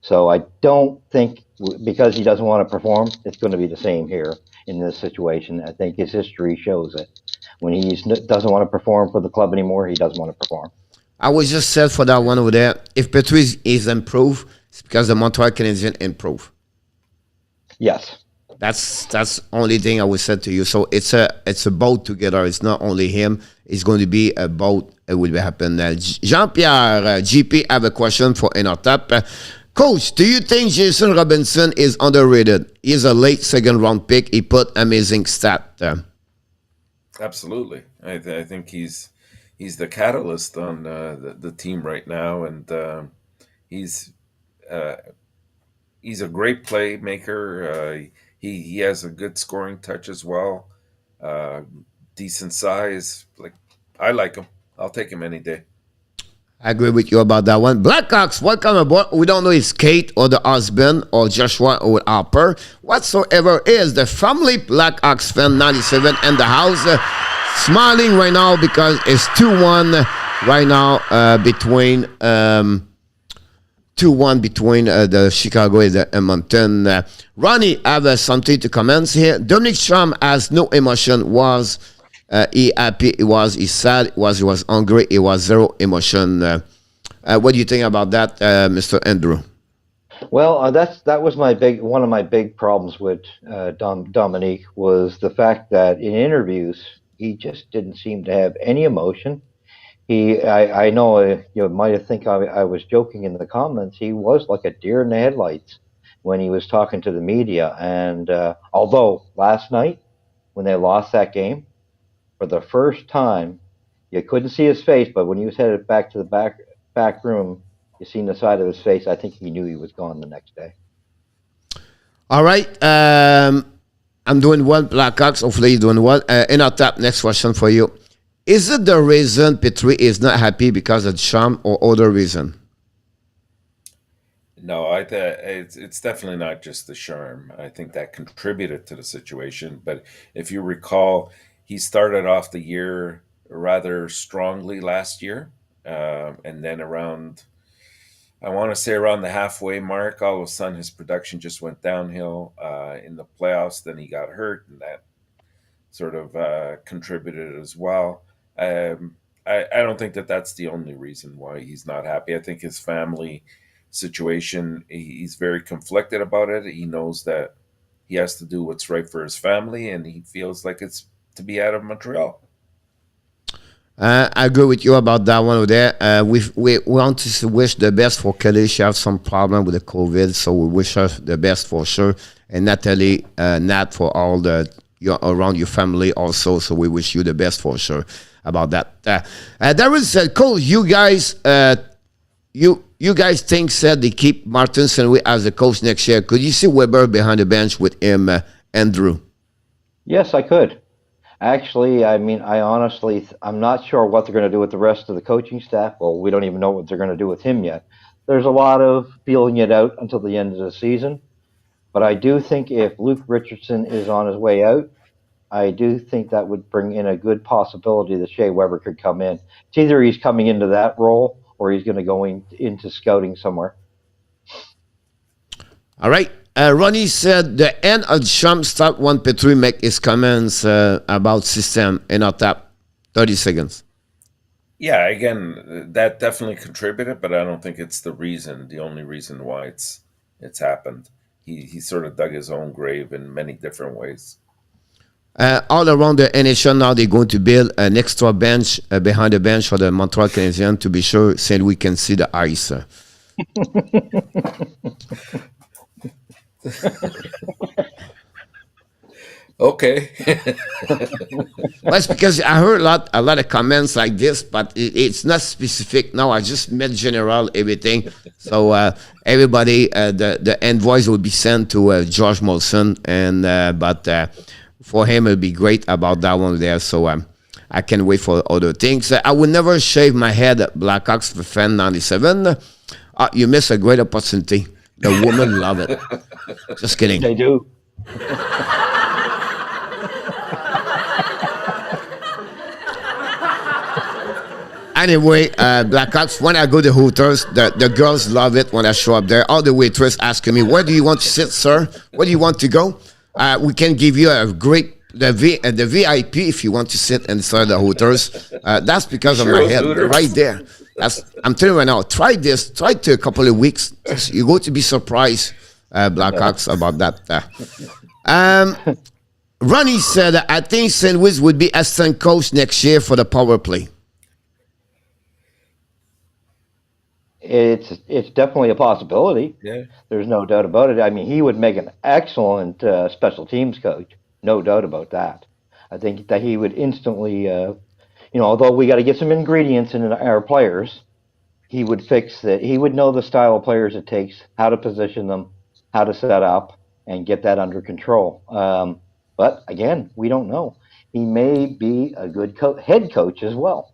So I don't think because he doesn't want to perform, it's going to be the same here in this situation. I think his history shows it. When he doesn't want to perform for the club anymore, he doesn't want to perform. I was just said for that one over there. If Petrie is improved, it's because the Montreal Canadiens improve. Yes. That's only thing I would say to you. So it's a both together. It's not only him. It's going to be a both. It will happen. Jean-Pierre, GP, have a question for Enotap. Coach, do you think Jason Robinson is underrated? He's a late second round pick. He put amazing stat. Absolutely, I think he's the catalyst on the team right now, and he's he's a great playmaker. He has a good scoring touch as well. Decent size. I like him. I'll take him any day. I agree with you about that one. Blackhawks, welcome aboard. We don't know if Kate or the husband or Joshua or Harper. Whatsoever is the family Blackhawks fan 97 in the house. Smiling right now because it's 2-1 right now between 2-1 between the Chicago and the Edmonton. Ronnie, I have something to comment here. Dominic Strom has no emotion. Was he happy? He sad? He was hungry? He was zero emotion. What do you think about that, Mr. Andrew? Well, that was one of my big problems with Dominique was the fact that in interviews he just didn't seem to have any emotion. I know you might think I was joking in the comments. He was like a deer in the headlights when he was talking to the media. And although last night when they lost that game, for the first time, you couldn't see his face, but when he was headed back to the back room, you seen the side of his face. I think he knew he was gone the next day. All right. I'm doing well, Blackhawks. Hopefully you're doing well. In our top, next question for you. Is it the reason Petrie is not happy because of Ducharme or other reason? No, it's definitely not just the charm. I think that contributed to the situation. But if you recall, he started off the year rather strongly last year, and then I want to say around the halfway mark, all of a sudden his production just went downhill in the playoffs. Then he got hurt, and that sort of contributed as well. I don't think that's the only reason why he's not happy. I think his family situation, he's very conflicted about it. He knows that he has to do what's right for his family, and he feels like it's to be out of Montreal. I agree with you about that one over there. We want to wish the best for Kelly. She has some problem with the COVID, so we wish her the best for sure. And Natalie, Nat, for all around your family also. So we wish you the best for sure about that. Darren said, Cole, you guys think said they keep Martin St. as the coach next year. Could you see Weber behind the bench with him, Andrew? Yes, I could. Actually, I honestly, I'm not sure what they're going to do with the rest of the coaching staff. Well, we don't even know what they're going to do with him yet. There's a lot of feeling it out until the end of the season. But I do think if Luke Richardson is on his way out, I do think that would bring in a good possibility that Shea Weber could come in. It's either he's coming into that role or he's going to go into scouting somewhere. All right. Ronnie said the end of Ducharme start when Petrie make his comments about system in our tap. 30 seconds. Yeah, again, that definitely contributed, but I don't think it's the only reason why it's happened. He sort of dug his own grave in many different ways. All around the NHL now, they're going to build an extra bench behind the bench for the Montreal Canadiens to be sure St. Louis can see the ice. Okay. Well, it's because I heard a lot of comments like this, but it's not specific. Now I just met general everything, so everybody the invoice will be sent to George Molson, and but for him it'll be great about that one there. So I can wait for other things. I would never shave my head at Blackhawks for Fan 97. You miss a great opportunity. The women love it. Just kidding. They do. Anyway, Blackhawks, when I go to Hooters, the girls love it when I show up there. All the waitress asking me, where do you want to sit, sir? Where do you want to go? We can give you a great, the VIP if you want to sit inside the Hooters. That's because of my head, Hooters. right there. I'm telling you right now, try this. Try it to a couple of weeks. You're going to be surprised, Blackhawks, about that. Ronnie said, I think St. Louis would be assistant coach next year for the power play. It's definitely a possibility. Yeah. There's no doubt about it. I mean, he would make an excellent special teams coach. No doubt about that. I think that he would instantly, although we got to get some ingredients in our players, he would fix it. He would know the style of players it takes, how to position them, how to set up, and get that under control. But again, we don't know. He may be a good head coach as well.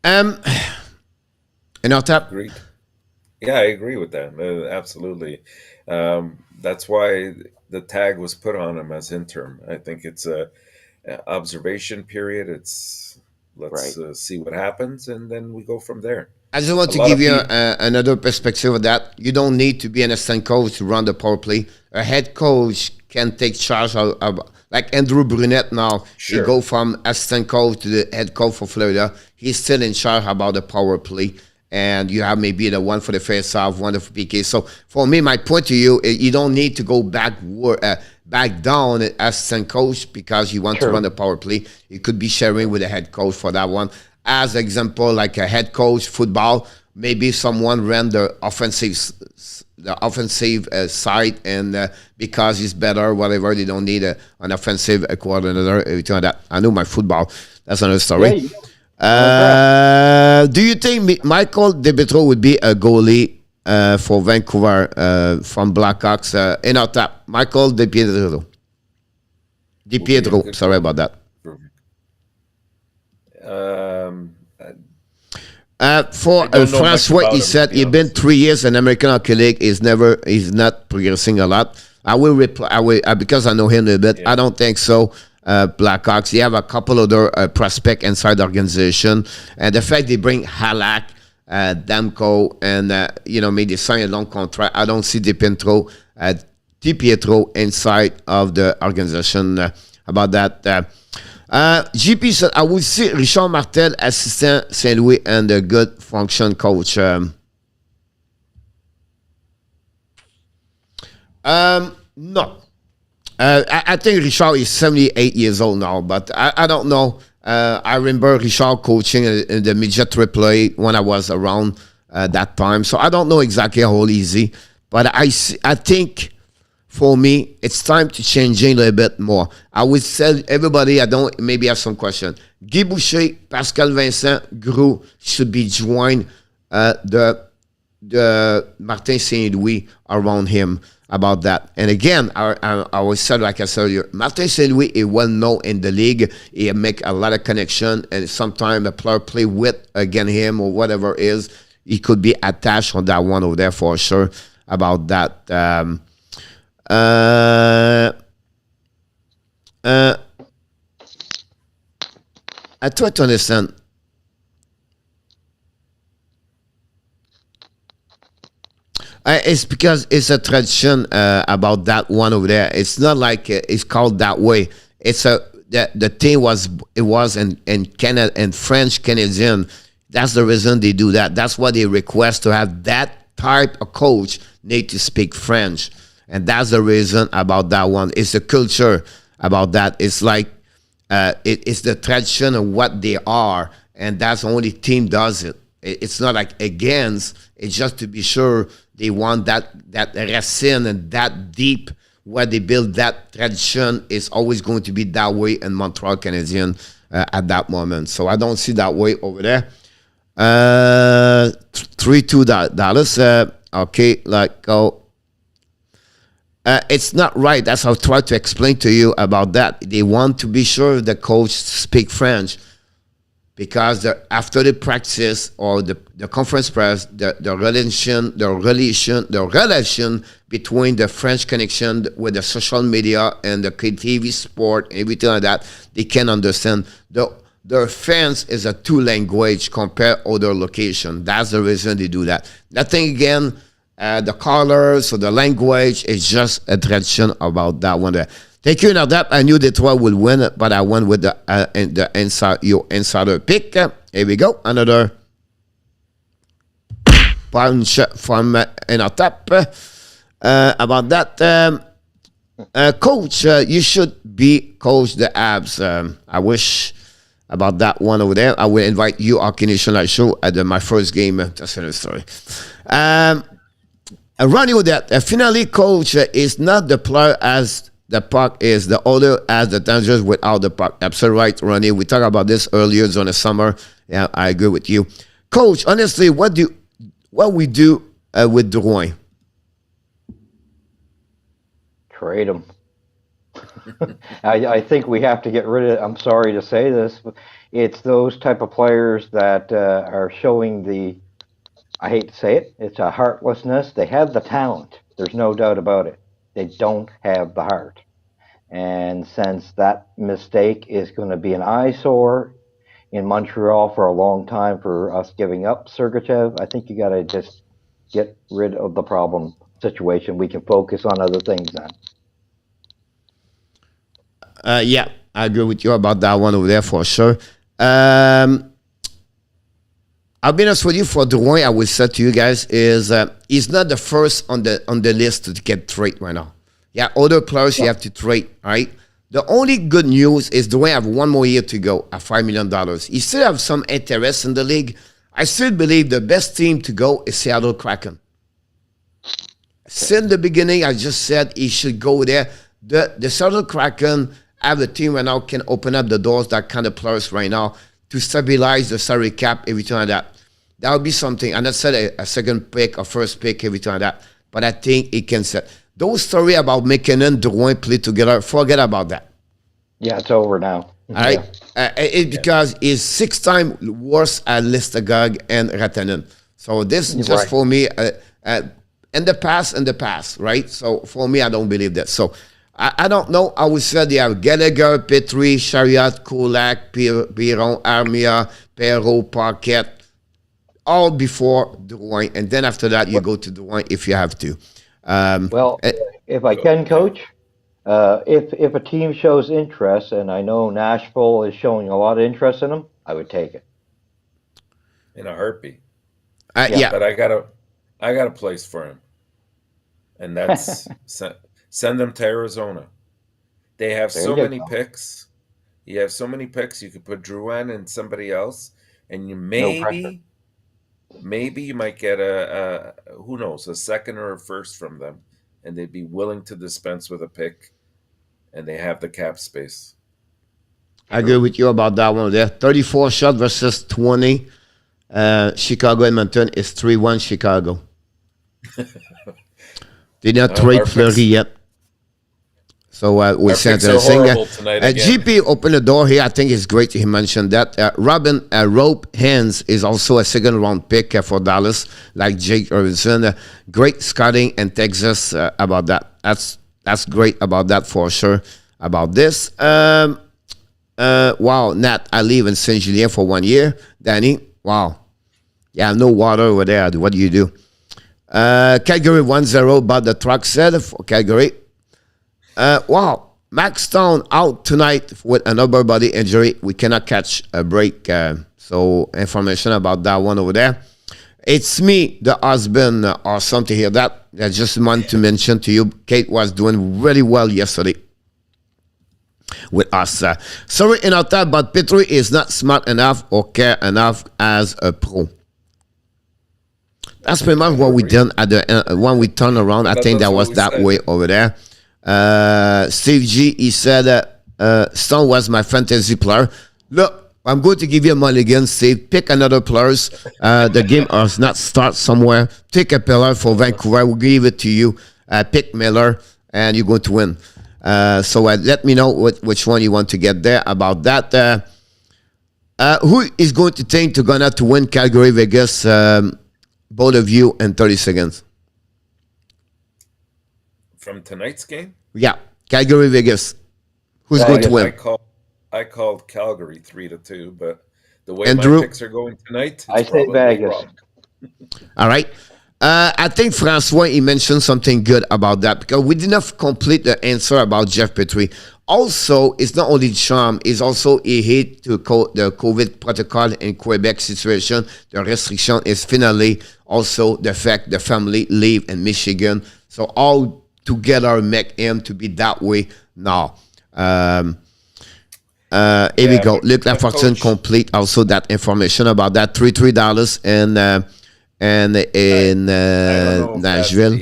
In our tap. Agreed. Yeah, I agree with that. Absolutely. That's why the tag was put on him as interim. I think it's a observation period. Let's see what happens, and then we go from there. I just want to give you another perspective of that. You don't need to be an assistant coach to run the power play. A head coach can take charge of like Andrew Brunette now. Sure. He go from assistant coach to the head coach for Florida. He's still in charge about the power play. And you have maybe the one for the face-off, one for PK. So for me, my point to you, you don't need to go back down as assistant coach because you want to run the power play. You could be sharing with the head coach for that one. As example, like a head coach football, maybe someone ran the offensive side, and because he's better, whatever, they don't need an offensive coordinator. Everything like that. I know my football. That's another story. Do you think Michael DePietro would be a goalie for Vancouver from Blackhawks? In our tap, Michael DePietro. Sorry about that. For Francois, he said he's been 3 years in American Hockey League. He's not progressing a lot. I will reply. Because I know him a bit. Yeah. I don't think so. Blackhawks. They have a couple other prospects inside the organization, and the fact they bring Halak, Damko, and maybe sign a long contract. I don't see DiPietro inside of the organization. About that, GP said I would see Richard Martel assistant St. Louis and a good function coach. No. I think Richard is 78 years old now, but I don't know. I remember Richard coaching in the midget AAA when I was around that time, so I don't know exactly how easy. But I think for me, it's time to change a little bit more. I would say everybody, I don't maybe have some question. Guy Boucher, Pascal Vincent, Gros should be joined the Martin St. Louis around him. About that. And again, I always said, like I said earlier, Martin St. Louis is well known in the league. He make a lot of connection, and sometimes a player play with against him or whatever it is, he could be attached on that one over there for sure. About that. I try to understand. It's because it's a tradition about that one over there. It's not like it's called that way. It's the thing was in Canada and French Canadian. That's the reason they do that. That's why they request to have that type of coach need to speak French, and that's the reason about that one. It's the culture about that. It's like it's the tradition of what they are, and that's the only team does it. It's not like against. It's just to be sure they want that racine and that deep where they build that tradition is always going to be that way in Montreal Canadiens at that moment. So I don't see that way over there. 3-2 Dallas. Okay, like go. It's not right. That's how I try to explain to you about that. They want to be sure the coach speak French because after the practice or the conference press, the relation between the French connection with the social media and the TV sport, everything like that, they can understand. Their fans is a two language compared to other location. That's the reason they do that. Nothing again, the colors or the language is just a tradition about that one there. Thank you. Now that I knew Detroit would win, but I went with the insider pick. Here we go. Another punch from in our tap about that. Coach, you should be coach the Abs. I wish about that one over there. I will invite you, Hockey Nation Live Show, at my first game. That's another story. Ronnie with that. Finally, coach is not the player as the puck is, the other as the dangers without the puck. Absolutely right, Ronnie. We talked about this earlier in the summer. Yeah, I agree with you. Coach, honestly, what we do with Drouin? Trade him. I think we have to get rid of, I'm sorry to say this, but it's those type of players that are showing I hate to say it, it's a heartlessness. They have the talent. There's no doubt about it. They don't have the heart. And since that mistake is going to be an eyesore in Montreal for a long time for us giving up Sergachev, I think you got to just get rid of the problem situation. We can focus on other things then. Yeah, I agree with you about that one over there for sure. I'll be honest with you, for Drouin, I will say to you guys is he's not the first on the list to get traded right now. Yeah, other players you have to trade, right? The only good news is Drouin have one more year to go at $5 million. He still have some interest in the league. I still believe the best team to go is Seattle Kraken. Since the beginning, I just said he should go there. The Seattle Kraken have a team right now can open up the doors, that kind of players right now, to stabilize the salary cap, everything like that. That would be something. And I said a second pick, a first pick, everything like that. But I think it can set. Those story about McKinnon, Drouin play together, forget about that. Yeah, it's over now. All right? Because he's 6 times worse at Listagog and Ratanen. So this just right. For me, in the past, right? So for me, I don't believe that. So I don't know. I would say they have Gallagher, Petrie, Chariot, Kulak, Biron, Armia, Perrault, Paquette, all before Drouin. And then after that, you go to Drouin if you have to. If I can, Coach, if a team shows interest, and I know Nashville is showing a lot of interest in him, I would take it. In a heartbeat. Yeah. But I got a place for him. And that's... Send them to Arizona. They have so many picks. You have so many picks. You could put Drouin and somebody else, and you maybe you might get a who knows, a second or a first from them, and they'd be willing to dispense with a pick, and they have the cap space. I agree with you about that one there. 34 shot versus 20. Chicago Edmonton is 3-1 Chicago. Did not trade Fleury yet. So we sent a singer. GP opened the door here. I think it's great he mentioned that. Robin Rope Hands is also a second round pick for Dallas, like Jake Robinson. Great scouting in Texas about that. That's great about that for sure. About this. Wow, Nat, I live in Saint Julien for 1 year. Danny, wow. Yeah, no water over there. What do you do? Calgary 1-0, about the truck said for Calgary. Wow, Max Stone out tonight with an upper body injury. We cannot catch a break. So information about that one over there. It's me, the husband, awesome to hear that. I just want to mention to you, Kate was doing really well yesterday with us. Sorry in our time, but Petrie is not smart enough or care enough as a pro. That's pretty much what we done at the when we turn around. I think that was that way over there. Steve G, he said, Stone was my fantasy player. Look, I'm going to give you a mulligan, Steve. Pick another players. The game does not start somewhere. Take a player for Vancouver. We'll give it to you. Pick Miller, and you're going to win. So let me know which one you want to get there about that. Who is going to think to gonna to win Calgary Vegas? Both of you in 30 seconds. From tonight's game? Yeah, Calgary Vegas. Who's going to win? I called Calgary 3-2, but the way Andrew? my picks are going tonight, I say Vegas. All right. I think Francois, he mentioned something good about that because we did not complete the answer about Jeff Petrie. Also, it's not only Ducharme, it's also he hate to the COVID protocol in Quebec situation. The restriction is finally also the fact the family live in Michigan. So all together make him to be that way now. Here we go. Luc Lafortune complete also that information about that $3 and in Nashville.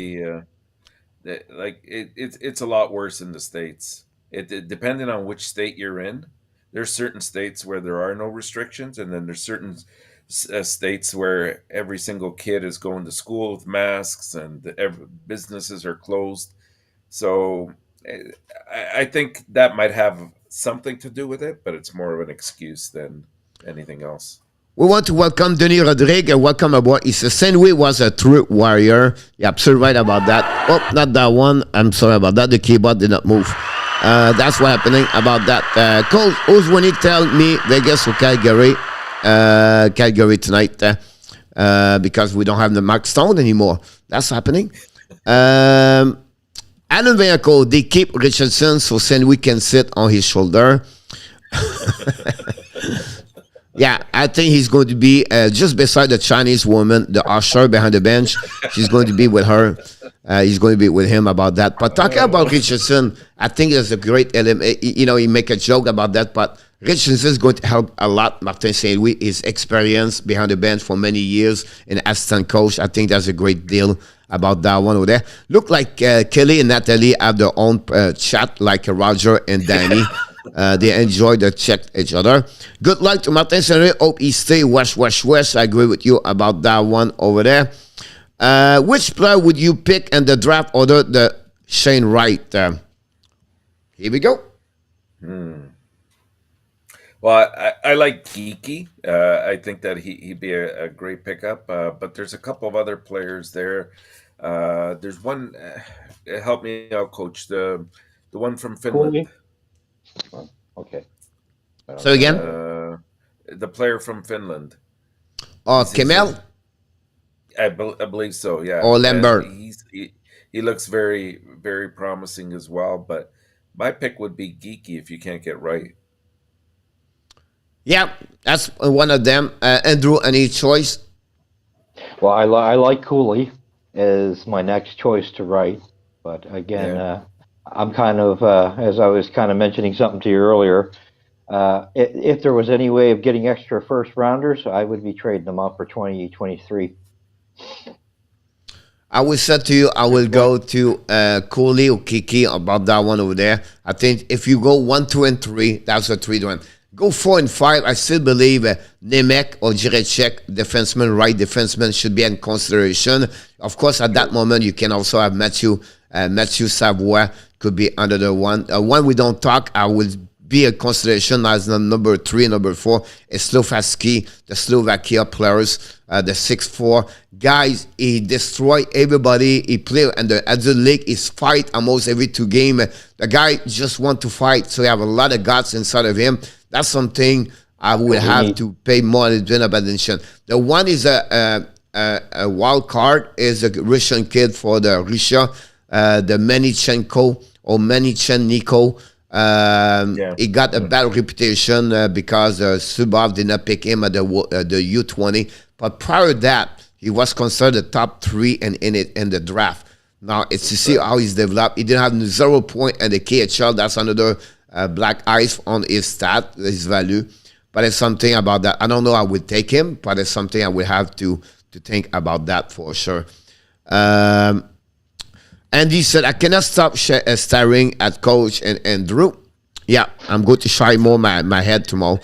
It's a lot worse in the States. It depending on which state you're in, there's certain states where there are no restrictions, and then there's certain states where every single kid is going to school with masks and businesses are closed. So I think that might have something to do with it, but it's more of an excuse than anything else. We want to welcome Denis Rodrigue and welcome aboard. He says St. Louis was a true warrior. You're absolutely right about that. Oh, not that one. I'm sorry about that. The keyboard did not move. That's what's happening about that. Cole, who's when you tell me Vegas or Calgary? Calgary tonight because we don't have the Mark Stone anymore. That's happening. Alan Vianco, they keep Richardson so St. Louis can sit on his shoulder. Yeah, I think he's going to be just beside the Chinese woman, the usher behind the bench. She's going to be with her. He's going to be with him about that. But talking about Richardson, I think there's a great element. You know, he make a joke about that, but Richardson is going to help a lot. Martin St. Louis, his experience behind the bench for many years in assistant coach. I think that's a great deal about that one over there. Look like Kelly and Natalie have their own chat like Roger and Danny. They enjoy the check each other. Good luck to Martin St. Louis. Hope he stay west. I agree with you about that one over there. Which player would you pick in the draft order? The Shane Wright. Here we go. Well, I like Geeky. I think that he'd be a great pickup. But there's a couple of other players there. There's one. Help me out, Coach. The one from Finland. Okay. So again, the player from Finland. Oh, Kemel? I believe so. Yeah. Or Lambert. He looks very, very promising as well. But my pick would be Geeky if you can't get right. Yeah, that's one of them. Andrew, any choice? Well, I like Cooley as my next choice to write, but again, I'm kind of as I was kind of mentioning something to you earlier. If there was any way of getting extra first rounders, I would be trading them up for 2023. I will say to you, I will go to Cooley or Kiki about that one over there. I think if you go 1, 2, and 3, that's a 3-1. Go 4 and 5. I still believe Nemec or Jirecek, right defenseman, should be in consideration. Of course, at that moment, you can also have Matthew Savoie could be under the one. One we don't talk, I will be a consideration as the number 3 and number 4 is Slovaski, the Slovakia players, the 6'4". Guys, he destroy everybody. He play and the Adult League is fight almost every 2 games. The guy just want to fight, so you have a lot of guts inside of him. That's something I will have to pay more attention. The one is a wild card is a Russian kid for the Russia, the Menichenko or Menichenko. Yeah. He got a bad reputation because Subov did not pick him at the U20. But prior to that, he was considered the top 3 in the draft. Now, it's to see how he's developed. He didn't have 0 point at the KHL. That's another black ice on his his value. But it's something about that. I don't know I would take him, but it's something I would have to think about that for sure. Andy said, I cannot stop staring at Coach and Andrew. Yeah, I'm going to try more my head tomorrow.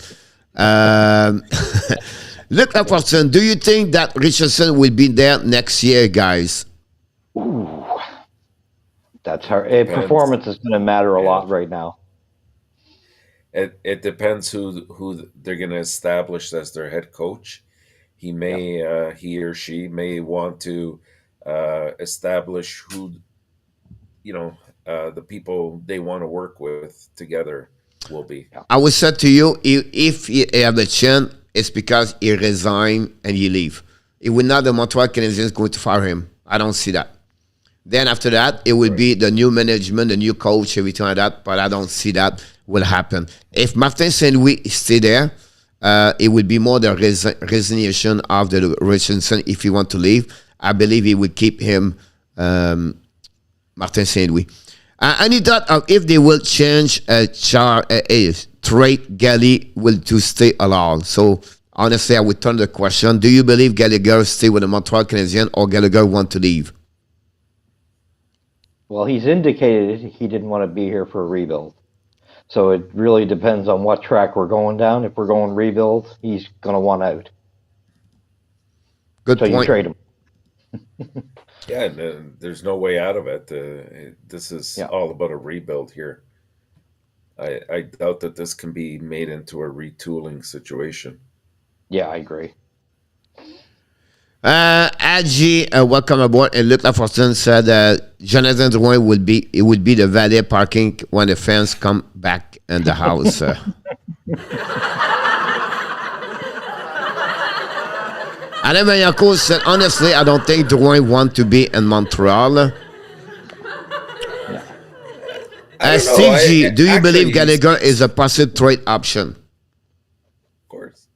Look at Watson. Do you think that Richardson will be there next year, guys? Ooh, that's hard. Performance is going to matter a lot right now. It depends who they're going to establish as their head coach. He may he or she may want to establish who the people they want to work with together will be. I would say to you, if he have a chance, it's because he resigned and he leave. It will not the Montreal Canadiens going to fire him. I don't see that. Then after that, it will be the new management, the new coach, everything like that. But I don't see that will happen. If Martin St. Louis stay there, it will be more the resignation of the Richardson if he want to leave. I believe he will keep him, Martin St. Louis. Any thought of if they will change trade Galley will to stay allowed? So honestly, I would turn the question: do you believe Gallagher stay with the Montreal Canadiens or Gallagher want to leave? Well, he's indicated he didn't want to be here for a rebuild. So it really depends on what track we're going down. If we're going rebuild, he's going to want out. Good so point. You trade him. Yeah, there's no way out of it. This is all about a rebuild here. I doubt that this can be made into a retooling situation. Yeah, I agree. Adji, welcome aboard. And Luc Lafortune said Jonathan Drouin would be the valet parking when the fans come back in the house. Adam Yanko said, honestly, I don't think Drouin want to be in Montreal. Steve G, do you believe Gallagher is a possible trade option? Of course.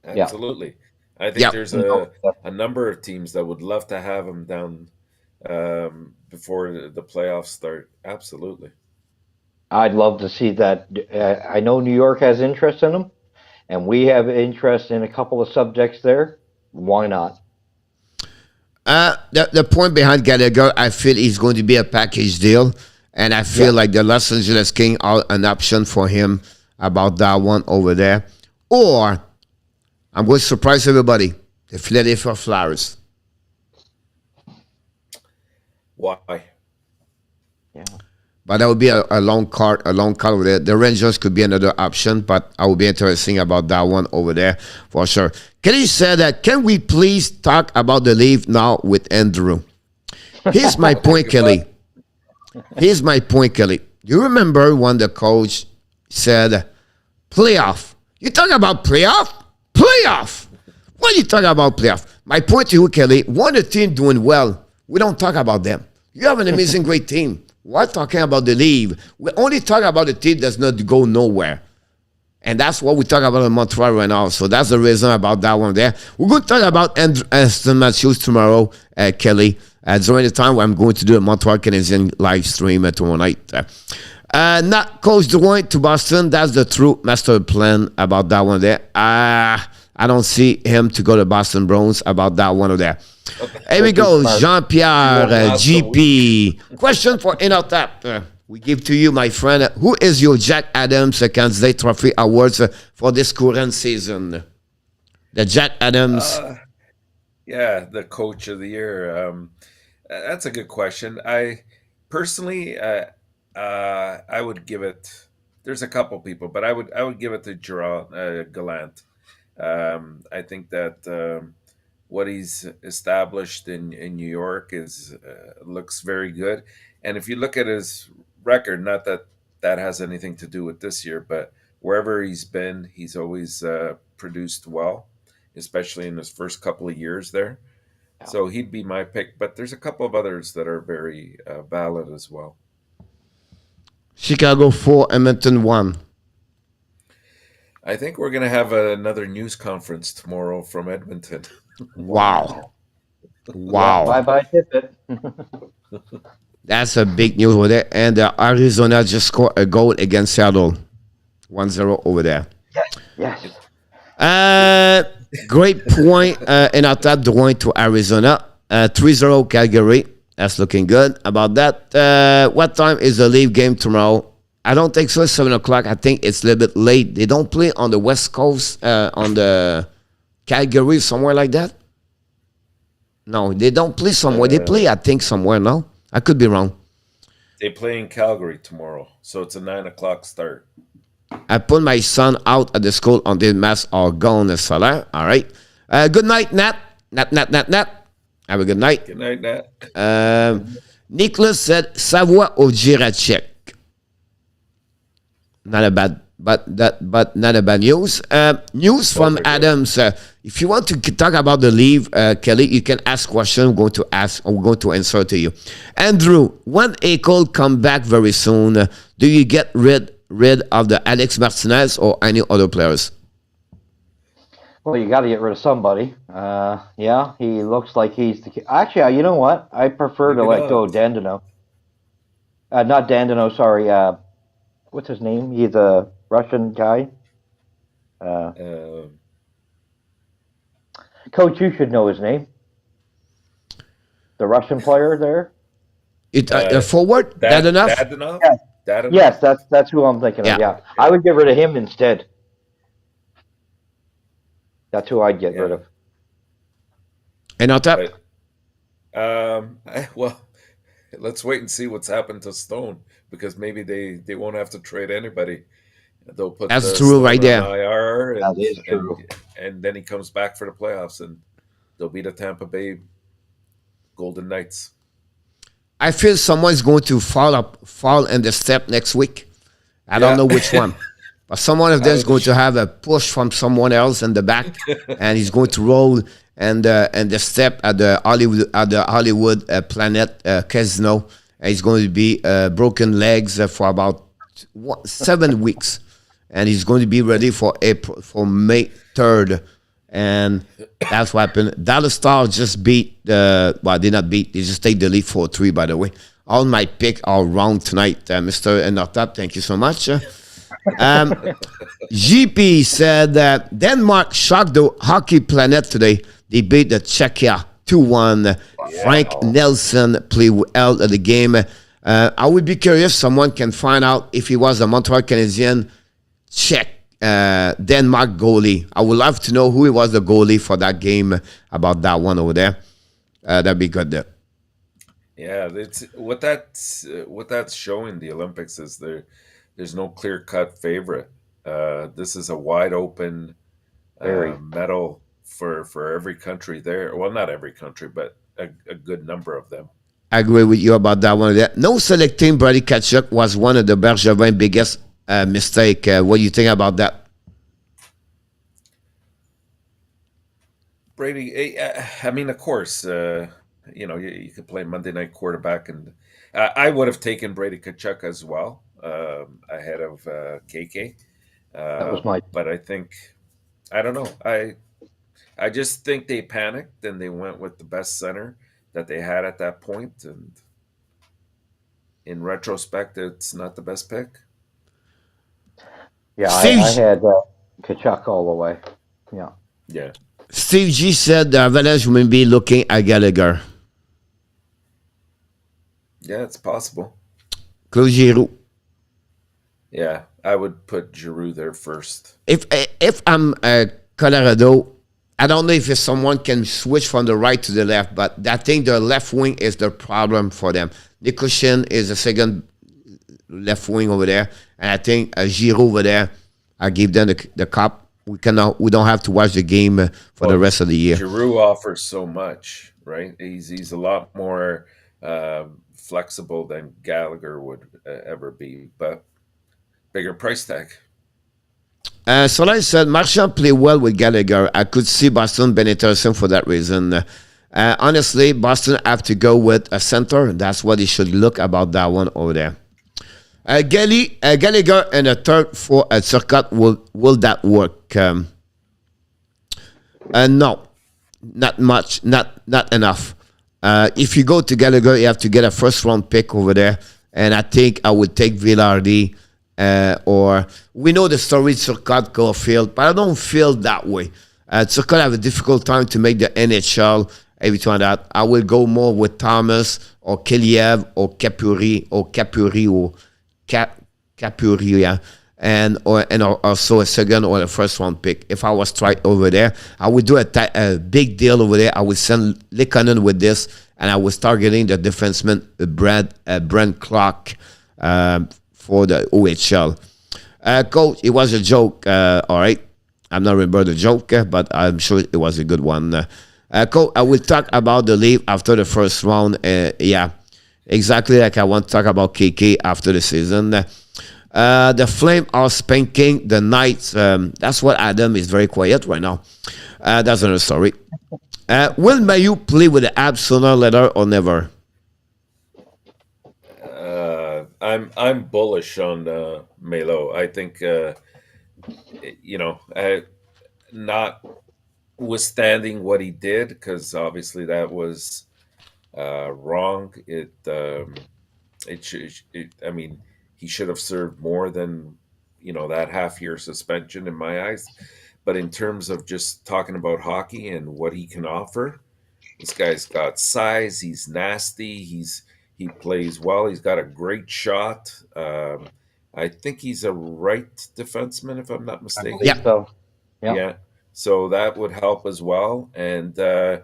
Absolutely. I think there's a number of teams that would love to have him down before the playoffs start. Absolutely. I'd love to see that. I know New York has interest in him, and we have interest in a couple of subjects there. Why not? The point behind Gallagher, I feel he's going to be a package deal, and I feel like the Los Angeles Kings are an option for him about that one over there. Or I'm going to surprise everybody, the Philadelphia Flyers. Why? Yeah. But that would be a long card over there. The Rangers could be another option, but I would be interesting about that one over there for sure. Kelly said that, can we please talk about the leave now with Andrew? Here's my point, Kelly. Here's my point, Kelly. You remember when the coach said, playoff? You talk about playoff? Playoff! What are you talking about playoff? My point to you, Kelly, one the team doing well, we don't talk about them. You have an amazing, great team. We're talking about the leave. We only talk about the team that's not go nowhere. And that's what we talk about in Montreal right now. So that's the reason about that one there. We're going to talk about Aston Matthews tomorrow, Kelly, during the time where I'm going to do a Montreal Canadiens live stream tomorrow night. Not Coach Drouin to Boston. That's the true master plan about that one there. I don't see him to go to Boston Bruins about that one over there. Here we go, Jean-Pierre, GP. Question for InnerTap. We give to you, my friend. Who is your Jack Adams Candidate Trophy Awards for this current season? The Jack Adams. The Coach of the Year. That's a good question. I personally, I would give it. There's a couple people, but I would give it to Gerard Gallant. I think that what he's established in New York looks very good. And if you look at his record, not that has anything to do with this year, but wherever he's been, he's always produced well, especially in his first couple of years there. So he'd be my pick, but there's a couple of others that are very valid as well. Chicago 4, Edmonton 1. I think we're going to have another news conference tomorrow from Edmonton. Wow. Yeah, Wow. bye-bye Tippett. That's a big news over there. And Arizona just scored a goal against Seattle. 1-0 over there. Yes. Great point in our top drawing to Arizona. 3-0 Calgary. That's looking good. About that, what time is the Leaf game tomorrow? I don't think so. 7 o'clock. I think it's a little bit late. They don't play on the West Coast, on the Calgary, somewhere like that. No, they don't play somewhere. They play, I think, somewhere. No, I could be wrong. They play in Calgary tomorrow, so it's a 9 o'clock start. I put my son out at the school on the masks are gone, Salah. All right. Good night, Nat. Nat. Have a good night. Good night, Nat. Nicholas said Savoie au Girachek. Not a bad, but not a bad news. News from Adams. If you want to talk about the leave, Kelly, you can ask questions. We're going to answer to you. Andrew, when Eichel come back very soon, do you get rid of the Alex Martinez or any other players? Well, you got to get rid of somebody. Yeah, he looks like he's the. Actually, you know what? I prefer to let go of Dandino. Not Dandino. Sorry. What's his name? He's a Russian guy. Coach, you should know his name. The Russian player there. Forward. That enough? Dadonov? Yes. Dadonov? Yes, that's who I'm thinking of. Yeah, I would get rid of him instead. That's who I'd get rid of. And on top? Well, let's wait and see what's happened to Stone, because maybe they won't have to trade anybody. They'll put that's true right there. IR and, that is true. And then he comes back for the playoffs, and they'll be the Tampa Bay Golden Knights. I feel someone's going to fall in the step next week. I don't know which one. But someone of them is going to have a push from someone else in the back, and he's going to roll and the step at the Hollywood Planet Casino. And he's going to be broken legs for about 7 weeks, and he's going to be ready for May 3rd. And that's what happened. Dallas Stars just beat they did not beat. They just take the lead 4-3. By the way, all my picks are wrong tonight, Mr. Enartap. Thank you so much. GP said that Denmark shocked the hockey planet today. They beat the Czechia 2-1. Yeah. Frank Nelson played well at the game. I would be curious if someone can find out if he was a Montreal Canadiens Czech Denmark goalie. I would love to know who was the goalie for that game, about that one over there. That'd be good there. Yeah, it's what that's showing the Olympics is there's no clear-cut favorite. This is a wide open medal for every country there. Well, not every country, but a good number of them. I agree with you about that one. No selecting Brady Tkachuk was one of the Bergevin's biggest mistake. What do you think about that? Brady, I mean, of course, you could play Monday night quarterback, and I would have taken Brady Tkachuk as well ahead of KK. That was my. But I don't know. I just think they panicked and they went with the best center that they had at that point, and in retrospect, it's not the best pick. Yeah, I had Tkachuk all the way. Yeah. Yeah. Steve G said the Avalanche will be looking at Gallagher. Yeah, it's possible. Claude Giroux. Yeah, I would put Giroux there first. If I'm Colorado, I don't know if someone can switch from the right to the left, but I think the left wing is the problem for them. Nikoshin is the second left wing over there, and I think Giroux over there, I give them the cup. We don't have to watch the game for the rest of the year. Giroux offers so much, right? He's a lot more flexible than Gallagher would ever be, but bigger price tag. So like I said, Marchand played well with Gallagher. I could see Boston benefiting for that reason. Honestly, Boston have to go with a center. That's what they should look about that one over there. Gallagher and a third for a Turcotte, will that work? No, not much, not enough. If you go to Gallagher, you have to get a first round pick over there, and I think I would take Villardi. Or we know the story Turcotte Caulfield, but I don't feel that way. Turcotte have a difficult time to make the NHL. Everything like that, I will go more with Thomas or Keliev or Capuri yeah, and also a second or a first round pick. If I was right over there, I would do a big deal over there. I would send Likanen with this, and I was targeting the defenseman Brent Clark for the OHL. Coach, it was a joke. All right, I'm not remember the joke, but I'm sure it was a good one. Coach, I will talk about the leave after the first round. Yeah, exactly like I want to talk about KK after the season. The Flames are spanking the Knights. That's what Adam is very quiet right now. That's another story. Will Mayu play with the Abs sooner, later, or never? I'm bullish on Melo. I think not withstanding what he did, because obviously that was wrong. I mean, he should have served more than that half-year suspension in my eyes. But in terms of just talking about hockey and what he can offer, this guy's got size. He's nasty. He plays well. He's got a great shot. I think he's a right defenseman, if I'm not mistaken. Yeah. So, yeah. So that would help as well. And and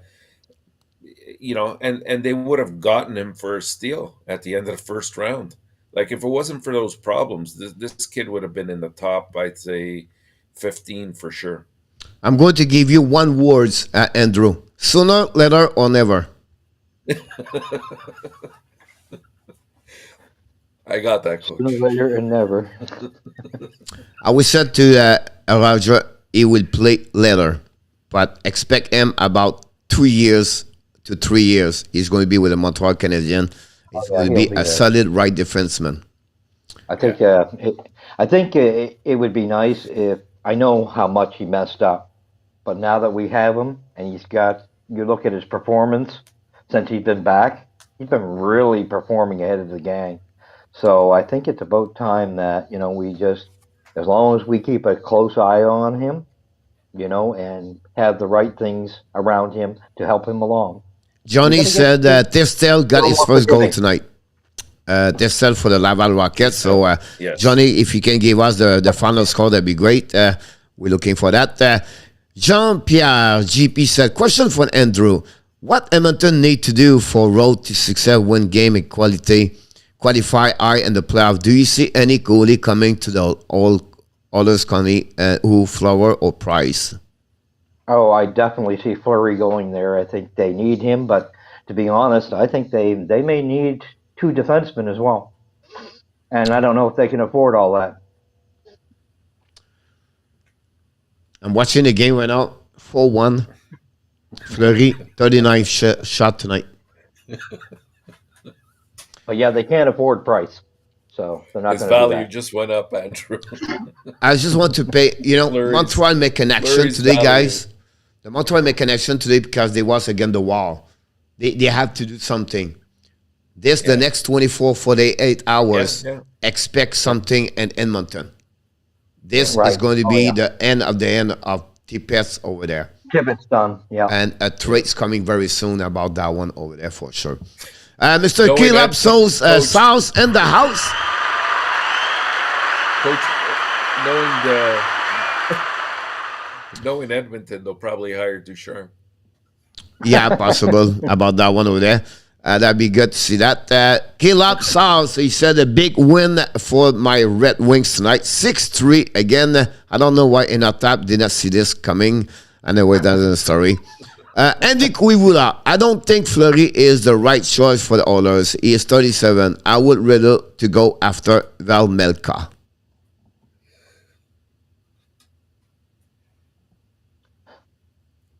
they would have gotten him for a steal at the end of the first round. Like, if it wasn't for those problems, this kid would have been in the top, I'd say, 15 for sure. I'm going to give you one word, Andrew. Sooner, later, or never? I got that, Coach. Sooner, later, and never. I will say to Roger, he will play later, but expect him about 2 years to 3 years. He's going to be with the Montreal Canadiens. He's going to be a solid right defenseman. I think it would be nice if, I know how much he messed up, but now that we have him and you look at his performance since he's been back, he's been really performing ahead of the gang. So I think it's about time that, we just, as long as we keep a close eye on him, and have the right things around him to help him along. Johnny said Testel got his first goal tonight. Testel for the Laval Rockets. So, yes. Johnny, if you can give us the final score, that'd be great. We're looking for that. Jean-Pierre GP said, question for Andrew. What Edmonton need to do for road to success, win game equality, qualify high in the playoff? Do you see any goalie coming to the Oilers County who Flower or Price? Oh, I definitely see Fleury going there. I think they need him, but to be honest, I think they may need 2 defensemen as well. And I don't know if they can afford all that. I'm watching the game right now. 4-1. Fleury, 39 shot tonight. But yeah, they can't afford Price. So they're not going to do that. His value just went up, Andrew. I just want to pay, Montreal make connection today, guys. The Montreal make connection today because they was against the wall. They have to do something. The next 24, 48 hours, expect something in Edmonton. This is going to be the end of Tippett over there. Tippett's done, yeah. And a trade's coming very soon about that one over there for sure. Mr. Caleb Souls in the house. Coach, knowing Edmonton, they'll probably hire Ducharme. Yeah, possible about that one over there. That'd be good to see that. Caleb Souls, he said a big win for my Red Wings tonight. 6-3 again. I don't know why in our tap did not see this coming. Anyway, that's the story. Andy Kuiwula, I don't think Fleury is the right choice for the Oilers. He is 37. I would rather to go after Val Melka.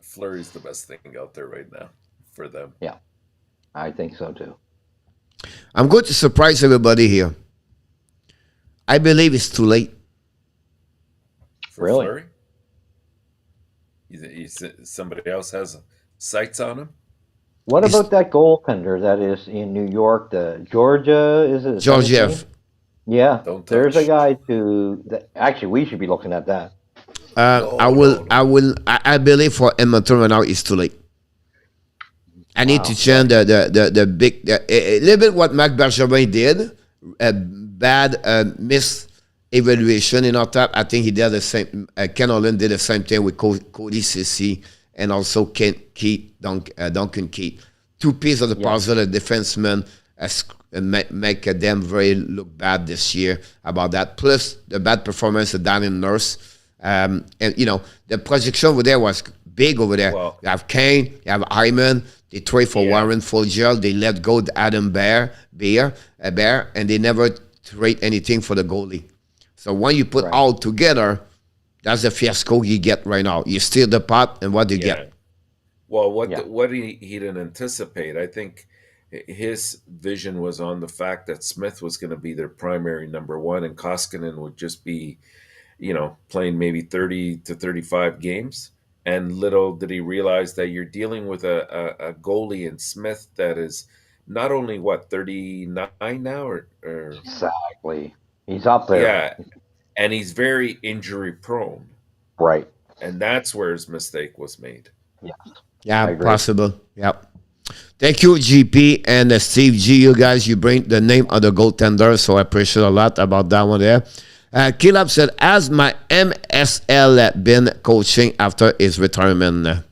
Fleury's the best thing out there right now. for them. Yeah, I think so too. I'm going to surprise everybody here. I believe it's too late. For Really? Fleury? Somebody else has sights on him? What It's about that goaltender that is in New York? The Georgia is it? Is that his name? Georgiev. Yeah, Don't there's a touch. guy actually, we should be looking at that. I believe for Edmonton right now it's too late. I need to change the big a little bit what Marc Bergevin did, a bad miss evaluation in our top. I think he did the same. Ken Holland did the same thing with Cody Ceci and also Duncan Keith. Two pieces of the puzzle, a defenseman, make them very look bad this year about that. Plus the bad performance of Danny Nurse. And the projection over there was big over there. Well, you have Kane, you have Hyman. They trade for Warren Fogiel. They let go Adam Bear, and they never trade anything for the goalie. So when you put all together, that's the fiasco you get right now. You steal the pot, and what do you get? Well, what he didn't anticipate, I think his vision was on the fact that Smith was going to be their primary number one, and Koskinen would just be, playing maybe 30 to 35 games. And little did he realize that you're dealing with a goalie in Smith that is not only 39 now or Exactly. He's up there. Yeah, and he's very injury prone. Right. And that's where his mistake was made. Yeah, possible. Yep. Thank you, GP and Steve G. You guys, you bring the name of the goaltender, so I appreciate a lot about that one there. Kilab said, has my MSL been coaching after his retirement?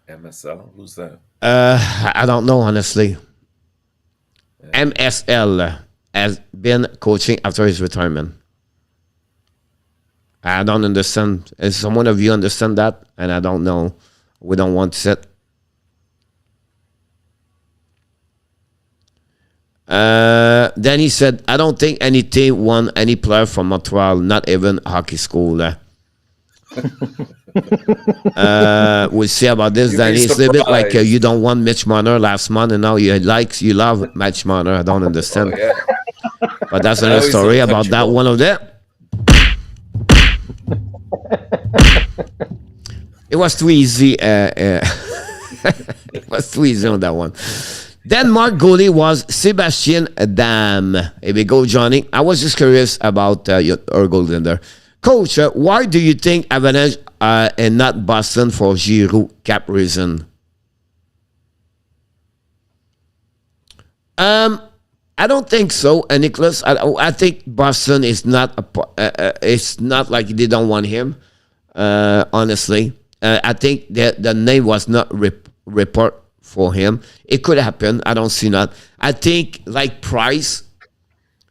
MSL? Who's that? I don't know, honestly. MSL has been coaching after his retirement. I don't understand. Is someone of you understand that? And I don't know. We don't want to sit. Then he said, I don't think any team won any player from Montreal, not even hockey school. We'll see about this. Then it's a little bit like you don't want Mitch Marner last month, and now you love Mitch Marner. I don't understand. Oh, yeah. But that's another story about that one of them. It was too easy. It was too easy on that one. Denmark goalie was Sebastian Dam. Here we go, Johnny. I was just curious about your goaltender. Coach, why do you think Avalanche and not Boston for Giroux cap reason? I don't think so, Nicholas. I think Boston is not it's not like they don't want him. Honestly, I think that the name was not report for him. It could happen. I don't see that. I think like Price,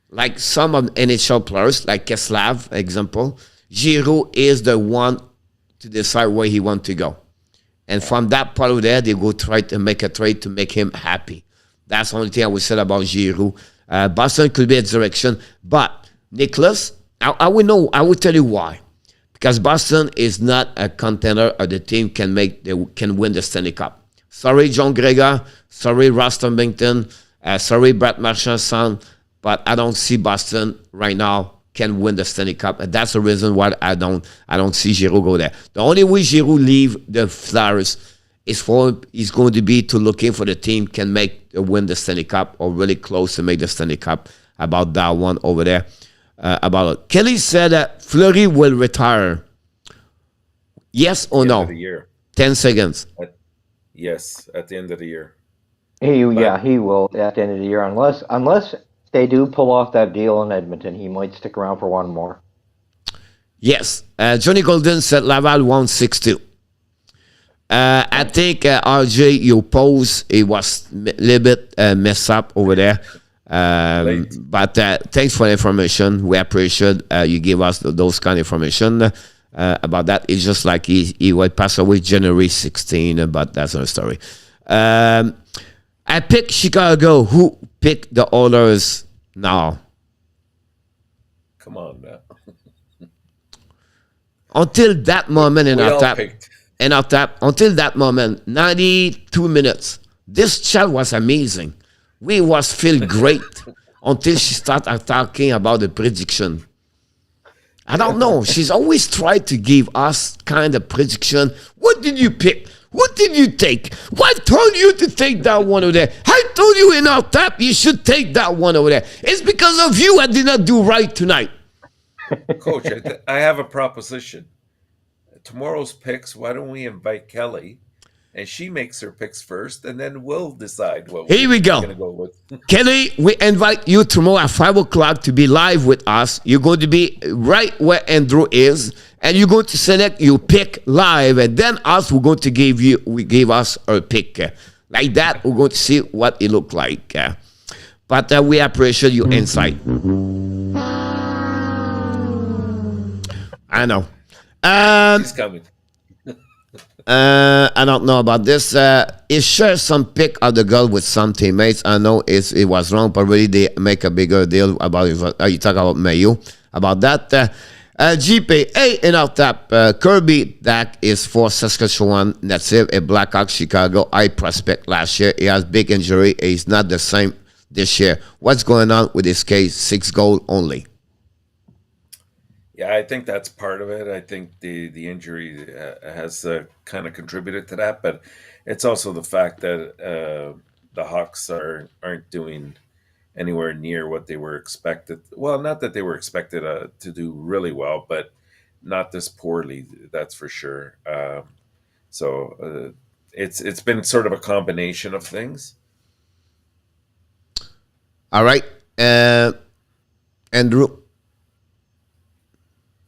like some of NHL players, like Keslav, example, Giroux is the one to decide where he wants to go. And from that part of there, they go try to make a trade to make him happy. That's the only thing I would say about Giroux. Boston could be a direction. But, Nicholas, I will tell you why. Because Boston is not a contender or the team can win the Stanley Cup. Sorry, John Gregor. Sorry, Ross Tombington. Sorry, Brett Marchand, but I don't see Boston right now can win the Stanley Cup, and that's the reason why I don't see Giroux go there. The only way Giroux leave the Flyers is he's going to be to looking for the team can win the Stanley Cup or really close to make the Stanley Cup. About that one over there. About it. Kelly said that Fleury will retire. Yes or no? 10 seconds. Yes, at the end of the year. He will at the end of the year, unless they do pull off that deal in Edmonton. He might stick around for one more. Yes, Johnny Golden said Laval 162. I think RJ, your pose, it was a little bit messed up over there. But thanks for the information. We appreciate you give us those kind of information. About that. It's just like he would pass away January 16, but that's another story. I picked Chicago. Who picked the Oilers now? Come on now. Until that moment in our top. And until that moment, 92 minutes, this chat was amazing. We was feel great until she started talking about the prediction. I don't know. She's always tried to give us kind of prediction. What did you pick? What did you take? What told you to take that one over there? I told you in our tap you should take that one over there. It's because of you I did not do right tonight. Coach, I have a proposition. Tomorrow's picks, why don't we invite Kelly? And she makes her picks first, and then we'll decide what Here we go. Going to go with. Kelly, we invite you tomorrow at 5 o'clock to be live with us. You're going to be right where Andrew is, and you're going to select your pick live, and then we're going to give us our pick. Like that, we're going to see what it looked like. But we appreciate your insight. I know. He's coming. I don't know about this. He shares some pic of the girl with some teammates. I know it was wrong, but really they make a bigger deal about it. You talk about Mayu, about that. GP, in our tap, Kirby Dak is for Saskatchewan native, a Blackhawks Chicago high prospect last year. He has big injury. He's not the same this year. What's going on with his case? 6 goals only. Yeah, I think that's part of it. I think the injury has kind of contributed to that, but it's also the fact that the Hawks aren't doing anywhere near what they were expected. Well, not that they were expected to do really well, but not this poorly. That's for sure. So it's been sort of a combination of things. All right, Andrew.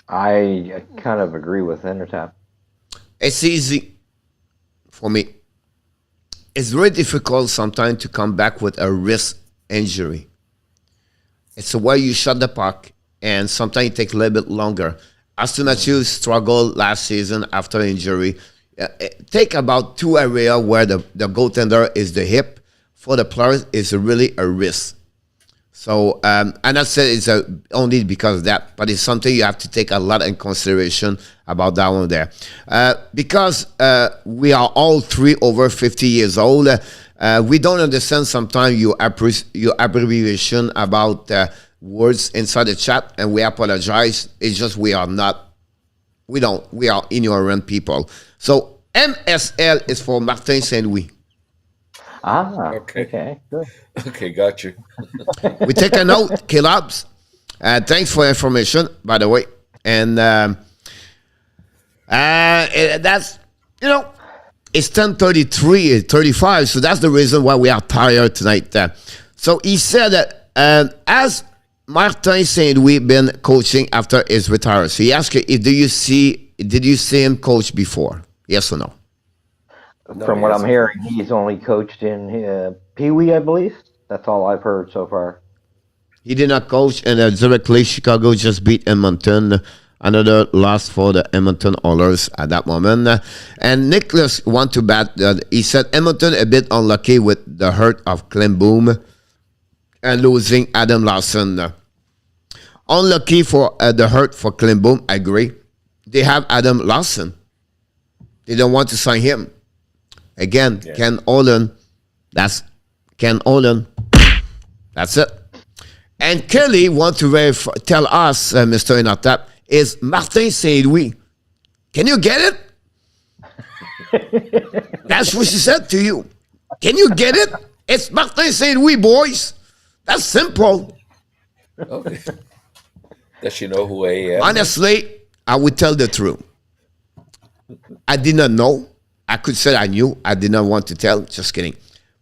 I kind of agree with Intertap. It's easy for me. It's very difficult sometimes to come back with a wrist injury. It's the way you shot the puck, and sometimes it takes a little bit longer. As soon as you struggled last season after injury, take about 2 areas where the goaltender is the hip. For the players, it's really a wrist. So, and I said it's only because of that, but it's something you have to take a lot in consideration about that one there. Because we are all 3 over 50 years old, we don't understand sometimes your abbreviation about words inside the chat, and we apologize. It's just we are ignorant people. So, MSL is for Martin Saint-Louis. Okay, good. Okay, got you. We take a note, Caleb's. Thanks for the information, by the way. And that's, it's 10:33, 35, so that's the reason why we are tired tonight. So he said that as Martin Saint-Louis been coaching after his retirement, so he asked you, did you see him coach before? Yes or no? From what I'm hearing, he's only coached in Pee Wee, I believe. That's all I've heard so far. He did not coach, and directly Chicago just beat Edmonton. Another loss for the Edmonton Oilers at that moment. And Nicholas want to bat. He said Edmonton a bit unlucky with the hurt of Klemboom and losing Adam Lawson. Unlucky for the hurt for Klemboom, I agree. They have Adam Lawson. They don't want to sign him. Again, yeah. Ken Olin. That's Ken Olin. That's it. And Kelly want to tell us, Mr. Inatap, is Martin Saint-Louis. Can you get it? That's what she said to you. Can you get it? It's Martin Saint-Louis, boys. That's simple. Okay. Does she know who I am? Honestly, I would tell the truth. I did not know. I could say I knew. I did not want to tell. Just kidding.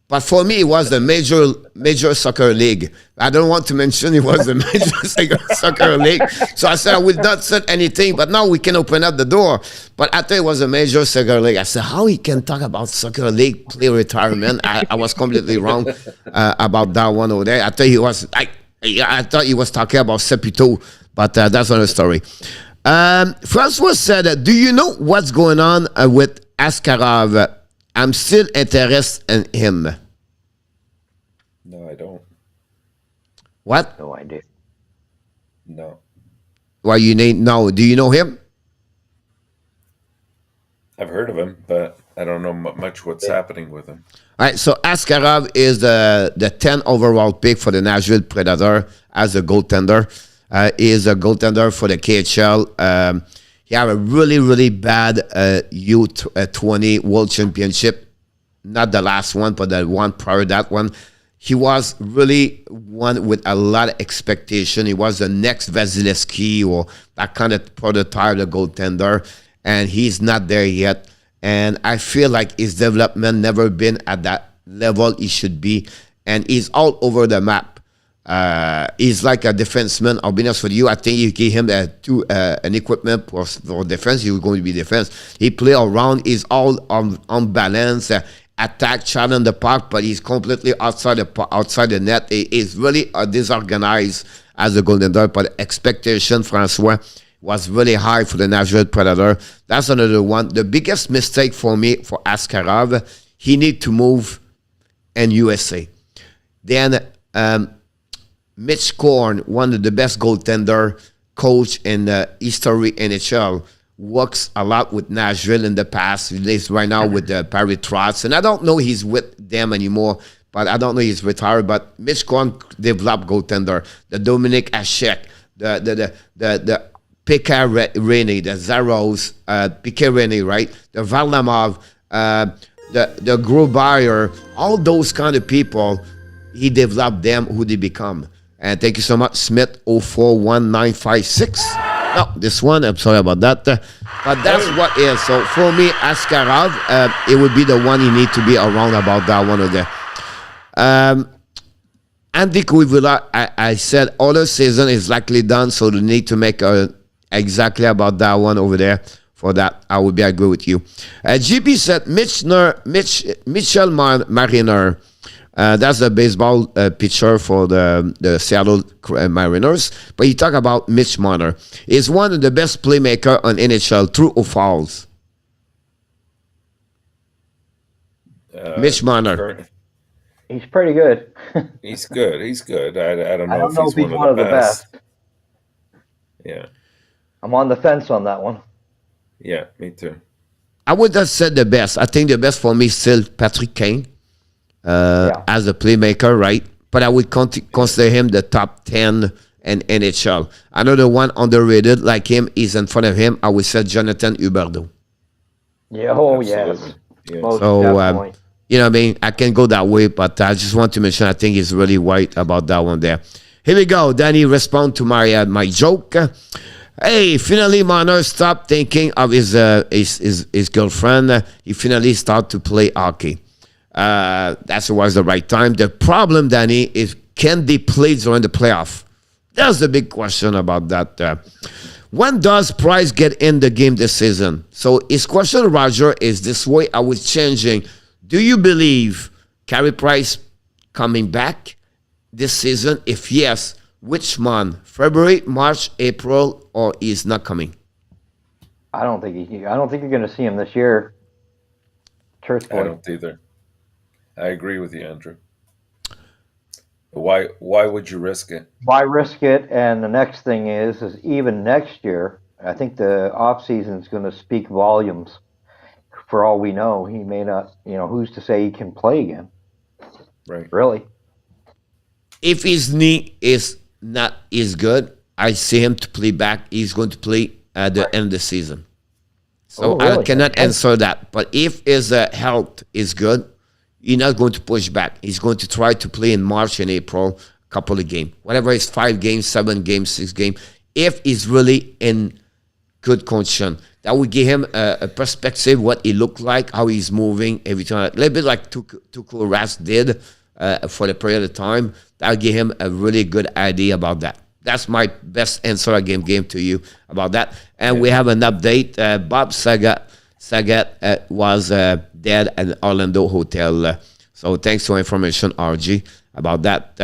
But for me, it was the major soccer league. I don't want to mention it was the major soccer league. So I said I would not say anything, but now we can open up the door. But I thought it was a major soccer league. I said, how he can talk about soccer league, play retirement? I was completely wrong about that one over there. I thought he was talking about Sepito, but that's another story. Francois said, do you know what's going on with Askarov? I'm still interested in him. No, I don't. What? No idea. No. Why you need no? Do you know him? I've heard of him, but I don't know much what's happening with him. All right, so Askarov is the 10 overall pick for the Nashville Predators as a goaltender. He is a goaltender for the KHL. He had a really, really bad U20 World Championship. Not the last one, but the one prior to that one. He was really one with a lot of expectation. He was the next Vasilevsky or that kind of prototype, the goaltender. And he's not there yet. And I feel like his development never been at that level he should be. And he's all over the map. He's like a defenseman. I'll be honest with you. I think you give him an equipment for defense. He's going to be defense. He play around. He's all on balance. Attack, challenge the puck, but he's completely outside the net. He is really disorganized as a goaltender. But expectation, Francois, was really high for the Nashville Predator. That's another one. The biggest mistake for me, for Askarov, he need to move in USA. Then Mitch Korn, one of the best goaltender coach in the history NHL, works a lot with Nashville in the past. He lives right now with the Paris Trots. And I don't know he's with them anymore, but I don't know he's retired. But Mitch Korn developed goaltender. The Dominic Hasek, the Pekka Rinne, the Zaros, Piquet Rinne, right? The Varlamov, the Grubauer, all those kind of people, he developed them who they become. And thank you so much, Smith 041956. No, this one, I'm sorry about that. But that's what is. So for me, Askarov, it would be the one you need to be around about that one of there. Andy Kuivula, I said all season is likely done, so they need to make exactly about that one over there. For that, I would be agree with you. GP said Michel Mariner. That's the baseball pitcher for the Seattle Mariners. But you talk about Mitch Marner. He's one of the best playmaker on NHL, true or false? Mitch Marner. He's pretty good. He's good. He's good. I don't know, I don't know if he's one of the best. Yeah. I'm on the fence on that one. Yeah, me too. I would have said the best. I think the best for me is still Patrick Kane. As a playmaker, right? But I would consider him the top 10 in NHL. Another one underrated like him is in front of him. I would say Jonathan Huberdeau. Yeah, yes. Yes. So, you know what I mean? I can go that way, but I just want to mention I think he's really right about that one there. Here we go. Danny respond to my joke. Hey, finally Marner stopped thinking of his girlfriend. He finally started to play hockey. That was the right time. The problem, Danny, is can they play during the playoff? That's the big question about that. When does Price get in the game this season? So his question, Roger, is this way. I was changing. Do you believe Carey Price coming back this season? If yes, which month? February, March, April, or he's not coming? I don't think you're going to see him this year. Truthfully. I don't either. I agree with you, Andrew. Why would you risk it? Why risk it? And the next thing is even next year, I think the off season is going to speak volumes. For all we know, he may not. Who's to say he can play again? Right. Really. If his knee is not as good, I see him to play back. He's going to play at the end of the season. So really? I cannot answer that. But if his health is good, he's not going to push back. He's going to try to play in March and April, a couple of games. Whatever it's 5 games, 7 games, 6 games. If he's really in good condition, that would give him a perspective, what he looked like, how he's moving, everything. A little bit like Tuukka Rask did for the period of time. That would give him a really good idea about that. That's my best answer I gave to you about that. And we have an update. Bob Saget was dead at the Orlando hotel. So thanks for information, RG, about that.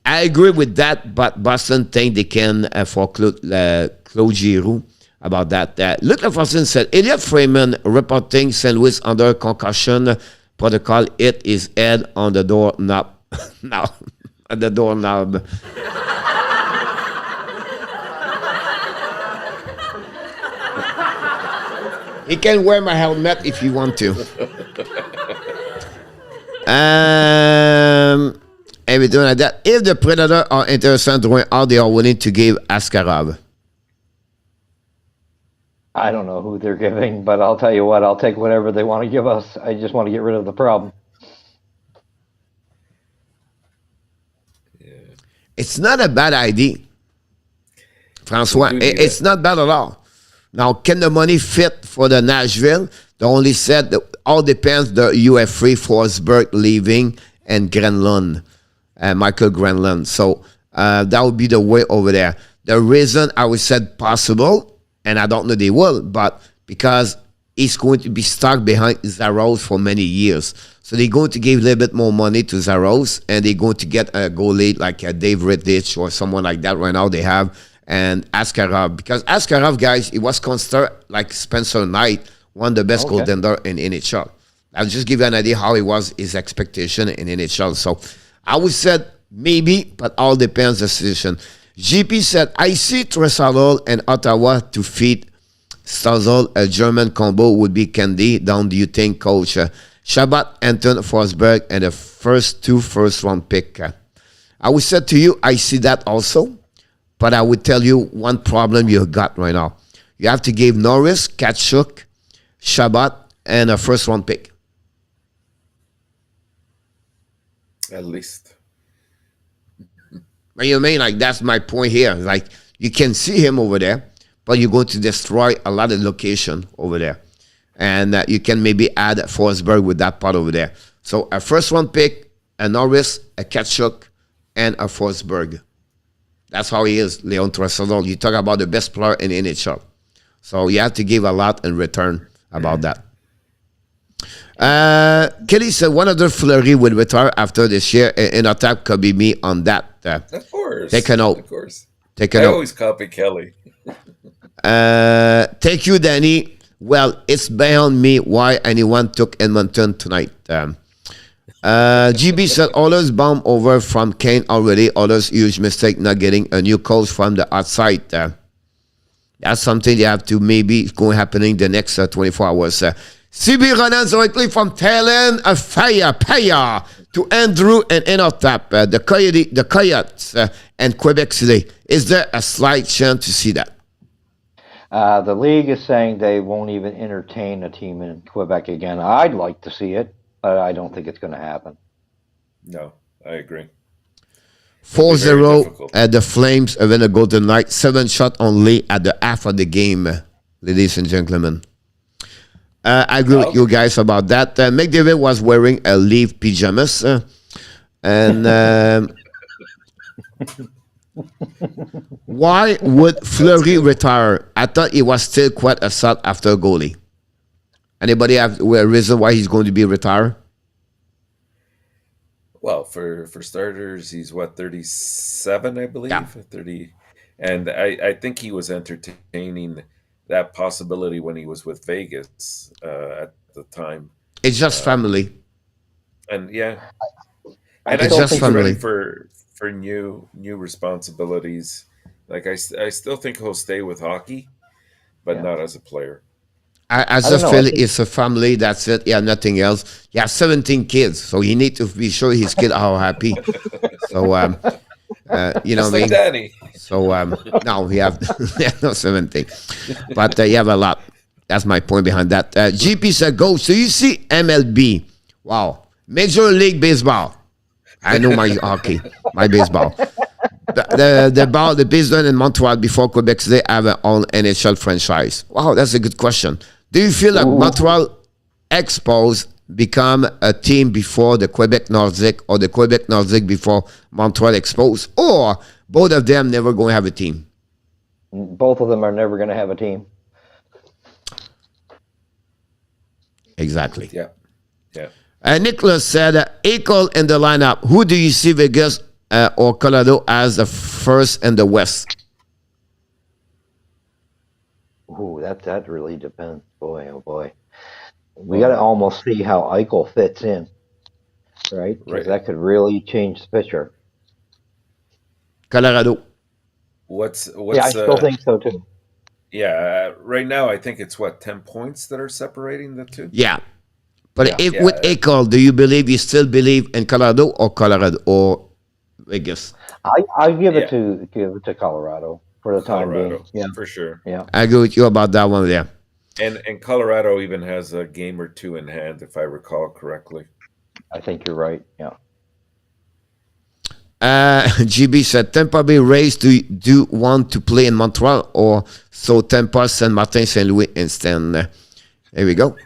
I agree with that, but Boston think they can for Claude Giroux about that. Luc Lafontaine said, Elliot Freeman reporting St. Louis under concussion protocol hit his head on the doorknob. Now, on the doorknob. He can wear my helmet if you want to. Everything like that. If the Predators are interested in out, they are willing to give Askarov. I don't know who they're giving, but I'll tell you what, I'll take whatever they want to give us. I just want to get rid of the problem. Yeah. It's not a bad idea, Francois. It's not bad at all. Now, can the money fit for the Nashville? They only said that all depends the UF3, Forsberg leaving, and Grenlund, Michael Grenlund. So that would be the way over there. The reason I would said possible, and I don't know they will, but because he's going to be stuck behind Zaros for many years. So they're going to give a little bit more money to Zaros, and they're going to get a goalie like Dave Rittich or someone like that right now they have, and Askarov. Because Askarov, guys, it was considered like Spencer Knight, one of the best goaltender in NHL. I'll just give you an idea how it was his expectation in NHL. So I would say maybe, but all depends the situation. GP said, I see Tresarol and Ottawa to feed Stazzle. A German combo would be candy. Down do you think, Coach? Shabbat, Anton Forsberg, and the first 2 first-round pick. I would say to you, I see that also. But I would tell you one problem you got right now. You have to give Norris, Katchuk, Shabbat, and a first-round pick. At least. What you mean? Like, that's my point here. Like, you can see him over there, but you're going to destroy a lot of location over there. And you can maybe add Forsberg with that part over there. So a first-round pick, a Norris, a Katchuk, and a Forsberg. That's how he is, Leon Draisaitl. You talk about the best player in the NHL. So you have to give a lot in return about that. Kelly said one other Fleury will retire after this year. In attack could be me on that. Of course. Take a note. Of course. Take a I note. always copy Kelly. Thank you, Danny. Well, it's beyond me why anyone took Edmonton tonight. GB said Oilers bomb over from Kane already. Oilers huge mistake not getting a new coach from the outside. That's something you have to maybe going happening the next 24 hours. CB Ronan directly from Thailand, a fire to Andrew and Enotap, the Coyotes and Quebec City. Is there a slight chance to see that? The league is saying they won't even entertain a team in Quebec again. I'd like to see it, but I don't think it's going to happen. No, I agree. 4-0 at the Flames are going to go tonight. 7 shot only at the half of the game, ladies and gentlemen. I agree with you guys about that. McDavid was wearing a leaf pajamas. And why would Fleury retire? I thought he was still quite a sought after goalie. Anybody have a reason why he's going to be retired? Well, for starters, he's 37, I believe. Yeah. 30. And I think he was entertaining that possibility when he was with Vegas at the time. It's just family. And yeah. And I it's just think family. he's ready for new responsibilities. Like I still think he'll stay with hockey, but not as a player. I just feel it's a family, that's it. Yeah, nothing else. He has 17 kids, so he need to be sure his kids are happy. So, you know what I mean? Danny. So, no, we have no 17. But you have a lot. That's my point behind that. GP said, go. So you see MLB. Wow. Major League Baseball. I know my hockey, my baseball. The baseball in Montreal before Quebec City have their own NHL franchise. Wow, that's a good question. Do you feel like Montreal Expos become a team before the Quebec Nordic or the Quebec Nordic before Montreal Expos, or both of them never going to have a team? Both of them are never going to have a team. Exactly. Yeah. Nicholas said, Eichel in the lineup. Who do you see Vegas or Colorado as the first in the West? Ooh, that really depends. Boy, oh boy. We got to almost see how Eichel fits in, right? Because that could really change the picture. Colorado. What's I still think so too. Yeah, right now I think it's 10 points that are separating the two. Yeah. But Yeah. if Yeah, with Eichel, do you still believe in Colorado or Vegas? I give yeah, it to Colorado for the time being. Colorado Yeah. for sure. Yeah. I agree with you about that one there. And Colorado even has a game or two in hand, if I recall correctly. I think you're right. Yeah. GB said Tampa Bay Rays do want to play in Montreal or so Tampa, Saint Martin, Saint Louis instead. There we go.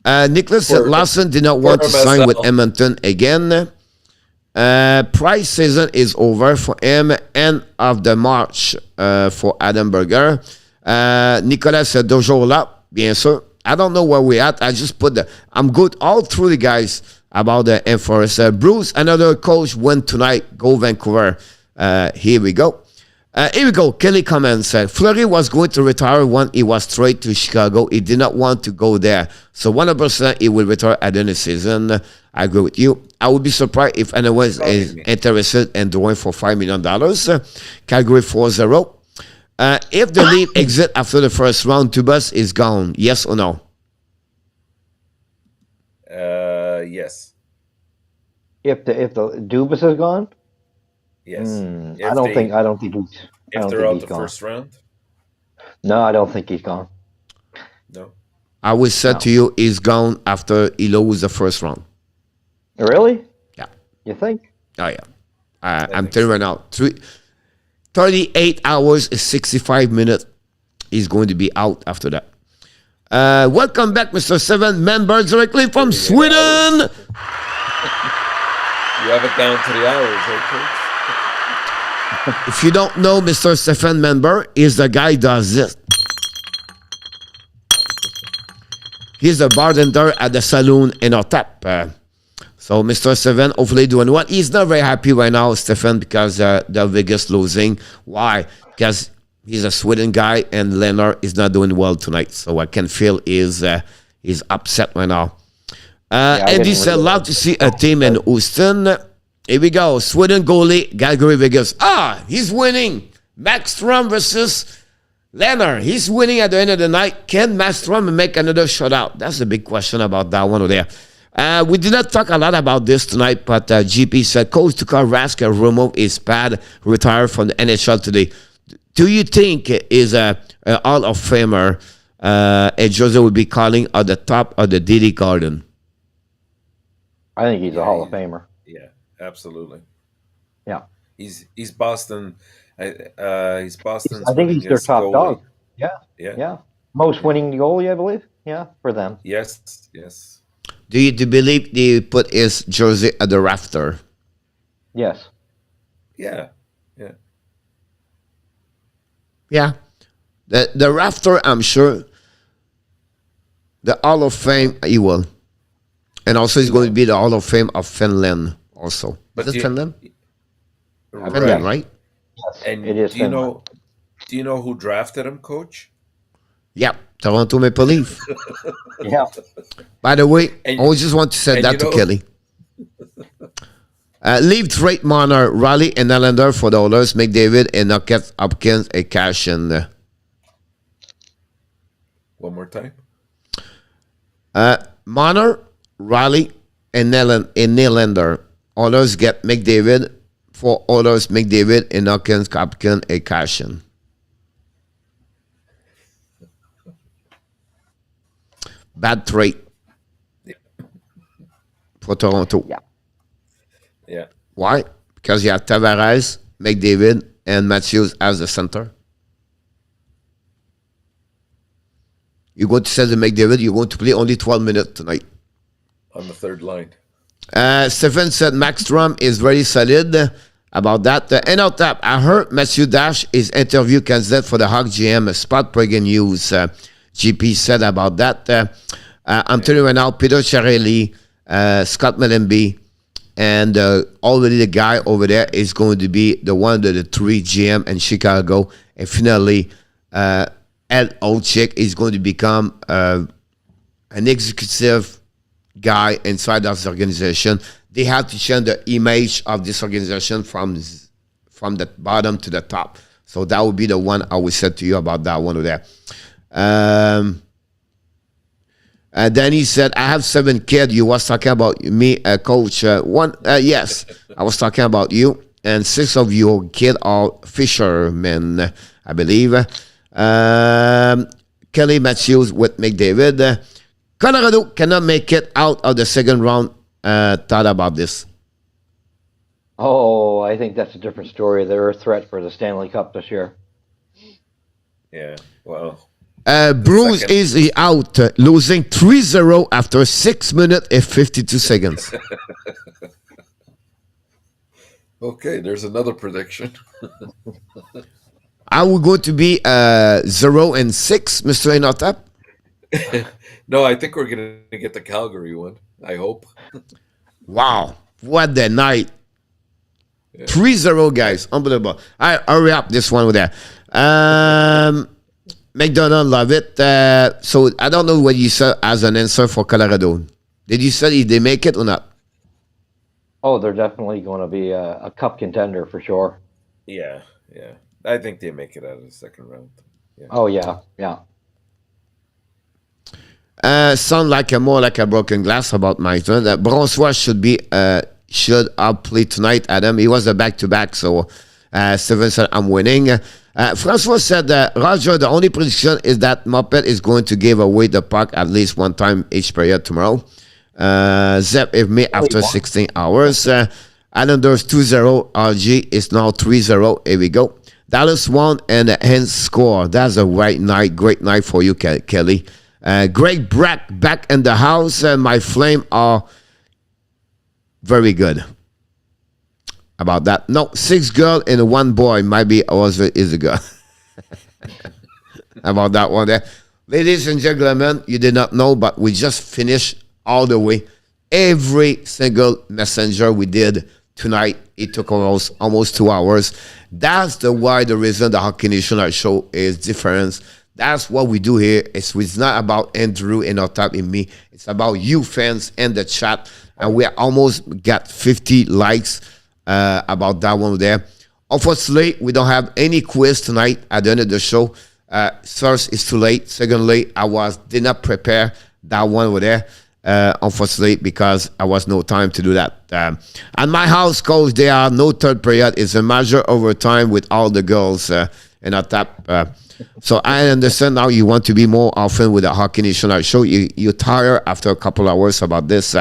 Nicholas said Lawson did not want to sign with Edmonton again. Price season is over for him. End of the March for Adam Berger. Nicolas said toujours là, bien sûr. I don't know where we're at. I just put I'm good all through the guys about the Enforce. Bruce, another coach went tonight. Go Vancouver. Here we go. Here we go. Kelly comments. Fleury was going to retire when he was straight to Chicago. He did not want to go there. So 100% he will retire at the end of the season. I agree with you. I would be surprised if anyone is interested in doing for $5 million. Calgary 4-0. If the league exit after the first round, Dubas is gone. Yes or no? Yes. If the Dubas is gone, Yes. I don't think he's. If they're out the first round? No, I don't think he's gone. No. I will say to you, he's gone after he loses the first round. Really? Yeah. You think? Oh, yeah. I'm telling you right now. 38 hours is 65 minutes. He's going to be out after that. Welcome back, Mr. Seven Member, directly from Sweden. You have it down to the hours, right, If you don't know, Mr. Stephen Member is the guy does this. He's a bartender at the saloon in our tap. So Mr. Stephen, hopefully doing well. He's not very happy right now, Stephen, because the Vegas losing. Why? Because he's a Sweden guy and Leonard is not doing well tonight. So I can feel he's upset right now. And he said, love to see a team in Houston. Here we go. Sweden goalie, Calgary Vegas. He's winning. Markstrom versus Leonard. He's winning at the end of the night. Can Markstrom make another shutout? That's a big question about that one over there. We did not talk a lot about this tonight, but GP said Coach Tuukka Rask removed his pad, retired from the NHL today. Do you think is a Hall of Famer and Jose will be calling at the top of the DD Garden? I think he's a Hall of Famer. Yeah, absolutely. Yeah. He's Boston. He's Boston's. I think he's their top goalie. dog. Yeah. Yeah. Most winning goalie, I believe. Yeah, for them. Yes. Do you believe they put his jersey at the rafter? Yes. Yeah. Yeah. The rafter, I'm sure. The Hall of Fame, he will. And also, he's going to be the Hall of Fame of Finland also. But is it Finland? Right. Finland, right? Yes, And it is. do you know who drafted him, Coach? Yeah, Toronto Maple Leaf. Yeah. By the way, And- I just want to say and that you to know- Kelly. Leave trade Marner, Raleigh, and Nylander for the Oilers. McDavid and Knockett Hopkins a cash in. One more time. Marner, Raleigh, and Nylander. Oilers get McDavid for Oilers. McDavid and Hopkins a cash in. Bad trade for Toronto. Yeah. Why? Because you have Tavares, McDavid, and Matthews as the center. You're going to sell the McDavid, you're going to play only 12 minutes tonight. On the third line. Stephen said Markstrom is very solid about that. And out top, I heard Matthew Dash is interview candidate for the Hawk GM spot. Breaking news. GP said about that. I'm telling you right now, Peter Chiarelli, Scott Mellenby, and already the guy over there is going to be the one of the three GM in Chicago. And finally, Ed Olczyk is going to become an executive guy inside of the organization. They have to change the image of this organization from the bottom to the top. So that would be the one I would say to you about that one over there. Then he said, I have 7 kids. You was talking about me, coach. Yes, I was talking about you. And 6 of your kids are fishermen, I believe. Kelly Matthews with McDavid. Colorado cannot make it out of the second round. Thought about this. Oh, I think that's a different story. They're a threat for the Stanley Cup this year. Yeah, well. Bruins is out, losing 3-0 after 6 minutes and 52 seconds. Okay, there's another prediction. Are we going to be 0-6, Mr. Inotap? No, I think we're going to get the Calgary one. I hope. Wow, what the night. Yeah. 3-0, guys. Unbelievable. All right, hurry up this one with that. McDonald, love it. So I don't know what you said as an answer for Colorado. Did you say if they make it or not? Oh, they're definitely going to be a cup contender for sure. Yeah. I think they make it out of the second round. Yeah. Oh, yeah. Sound like more like a broken glass about my turn. Bronsois should outplay tonight, Adam. He was a back-to-back, so Steven said, I'm winning. Francois said, Roger, the only prediction is that Muppet is going to give away the puck at least one time each period tomorrow. Zep, if me after 16 hours. Islanders 2-0. RG is now 3-0. Here we go. Dallas won and hence score. That's a great night for you, Kelly. Greg Brack back in the house. My Flame are very good. About that. No, 6 girls and 1 boy. Might be also is a girl. About that one there. Ladies and gentlemen, you did not know, but we just finished all the way. Every single messenger we did tonight, it took us almost 2 hours. That's the reason the Hockey Nation show is different. That's what we do here. It's not about Andrew and Otap and me. It's about you fans and the chat. And we almost got 50 likes about that one there. Unfortunately, we don't have any quiz tonight at the end of the show. First, it's too late. Secondly, did not prepare that one over there. Unfortunately, because I was no time to do that. At my house, coach, there are no third period. It's a major overtime with all the girls and Otap. So I understand now you want to be more often with the Hockey Nation show. You tire after a couple hours about this.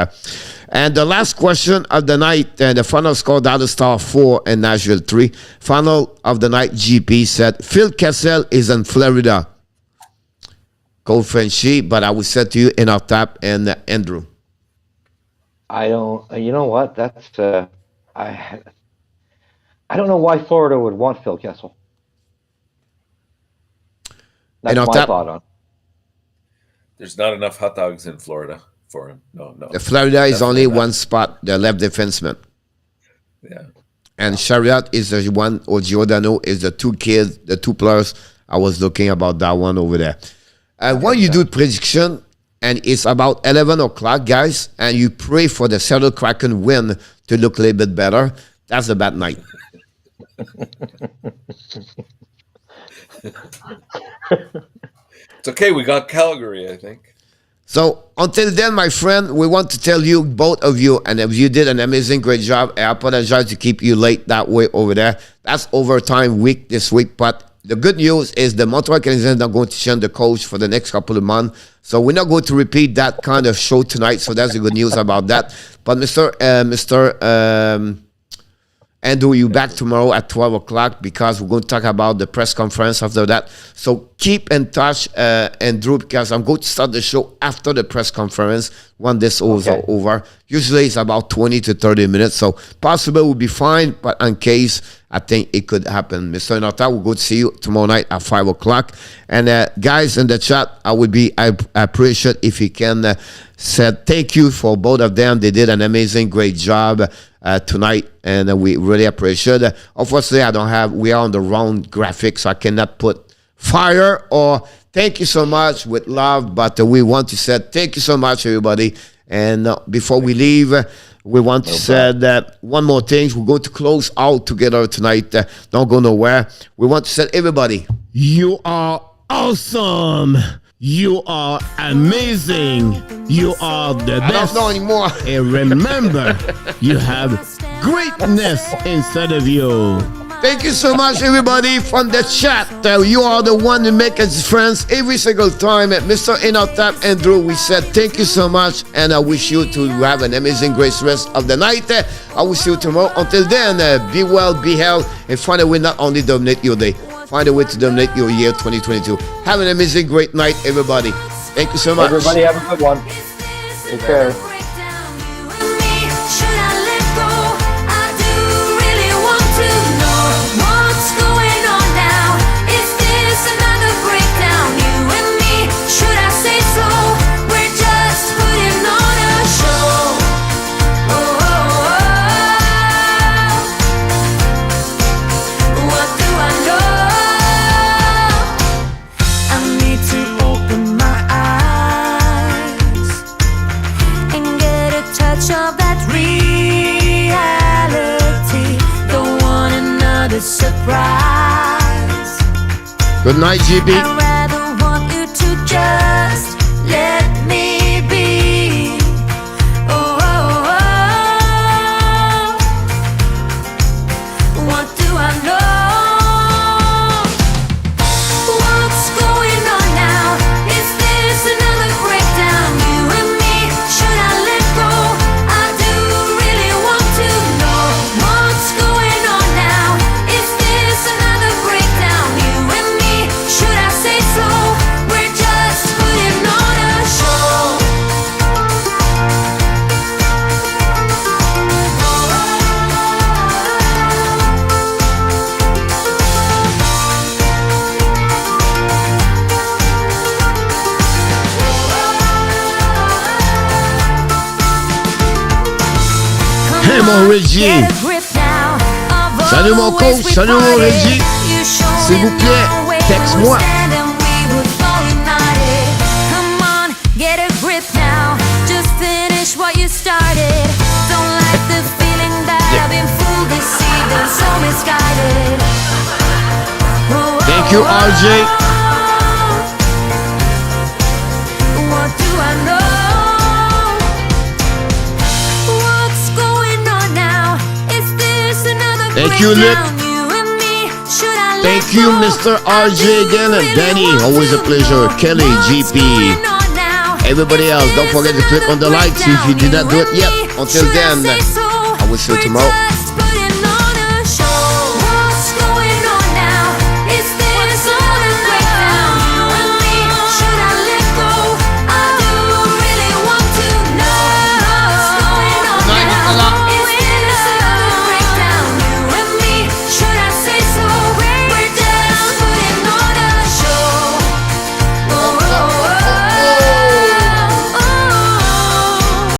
And the last question of the night, the final score, Dallas Star 4 and Nashville 3. Final of the night, GP said, Phil Kessel is in Florida. Cold Frenchy, but I would say to you, in our tap and Andrew. I don't, you know what? That's, I don't know why Florida would want Phil Kessel. That's my thought on it. There's not enough hot dogs in Florida for him. No. The Florida is only one spot, the left defenseman. Yeah. And Chariot is the one, or Giordano is the 2 kids, the 2 players. I was looking about that one over there. When you do prediction, and it's about 11 o'clock, guys, and you pray for the Seattle Kraken win to look a little bit better, that's a bad night. It's okay. We got Calgary, I think. So until then, my friend, we want to tell you, both of you, and if you did an amazing, great job, I apologize to keep you late that way over there. That's overtime week this week, but the good news is the Montreal Canadiens are going to change the coach for the next couple of months. So we're not going to repeat that kind of show tonight. So that's the good news about that. But Mr. Andrew, you back tomorrow at 12 o'clock because we're going to talk about the press conference after that. So keep in touch, Andrew, because I'm going to start the show after the press conference when this is over. Usually it's about 20 to 30 minutes. So possible will be fine, but in case, I think it could happen. Mr. Nota, we're going to see you tomorrow night at 5 o'clock. And guys in the chat, I appreciate if you can said thank you for both of them. They did an amazing, great job tonight, and we really appreciate it. Unfortunately, we are on the wrong graphic, so I cannot put fire or thank you so much with love, but we want to say thank you so much, everybody. And before we leave, We want to say that one more thing. We're going to close out together tonight. Don't go nowhere. We want to say, everybody, you are awesome. You are amazing. You are the best. I don't know anymore. And remember, you have greatness inside of you. Thank you so much, everybody, from the chat. You are the one who makes us friends every single time. Mr. Inotap Andrew, we said thank you so much, and I wish you to have an amazing, great rest of the night. I will see you tomorrow. Until then, be well, be healthy, and find a way not only dominate your day, find a way to dominate your year 2022. Have an amazing, great night, everybody. Thank you so much. Everybody have a good one. Take care. Surprise. Good night, GB. I'd rather want you to just let me be. Oh, oh, oh. What do I know? What's going on now? Is this another breakdown? You and me, should I let go? I do really want to know what's going on now. Is this another breakdown? You and me, should I say so? We're just putting on a show. Hey, mon Reggie. Get a grip now of all Salut, mon the coach. ways we Salut, mon parted. Reggie. You showing S'il vous plaît, now where texte-moi. we stand and we were so united. Come on, get a grip now. Just finish what you started. Don't like the feeling that I've been fooled, deceived, and so misguided. Oh, Thank you, oh, RJ. oh. What do I know? What's going on now? Is this another Thank you, Nick. breakdown? You and me, should I let Thank you, go? Mr. I RJ do again, and really Danny. want Always a to pleasure. know Kelly, what's GP. going on now. Everybody Is else, don't this forget to click on the another likes if you did not do it breakdown? yet. You and Until me, then, should I say so? I will see you We're tomorrow.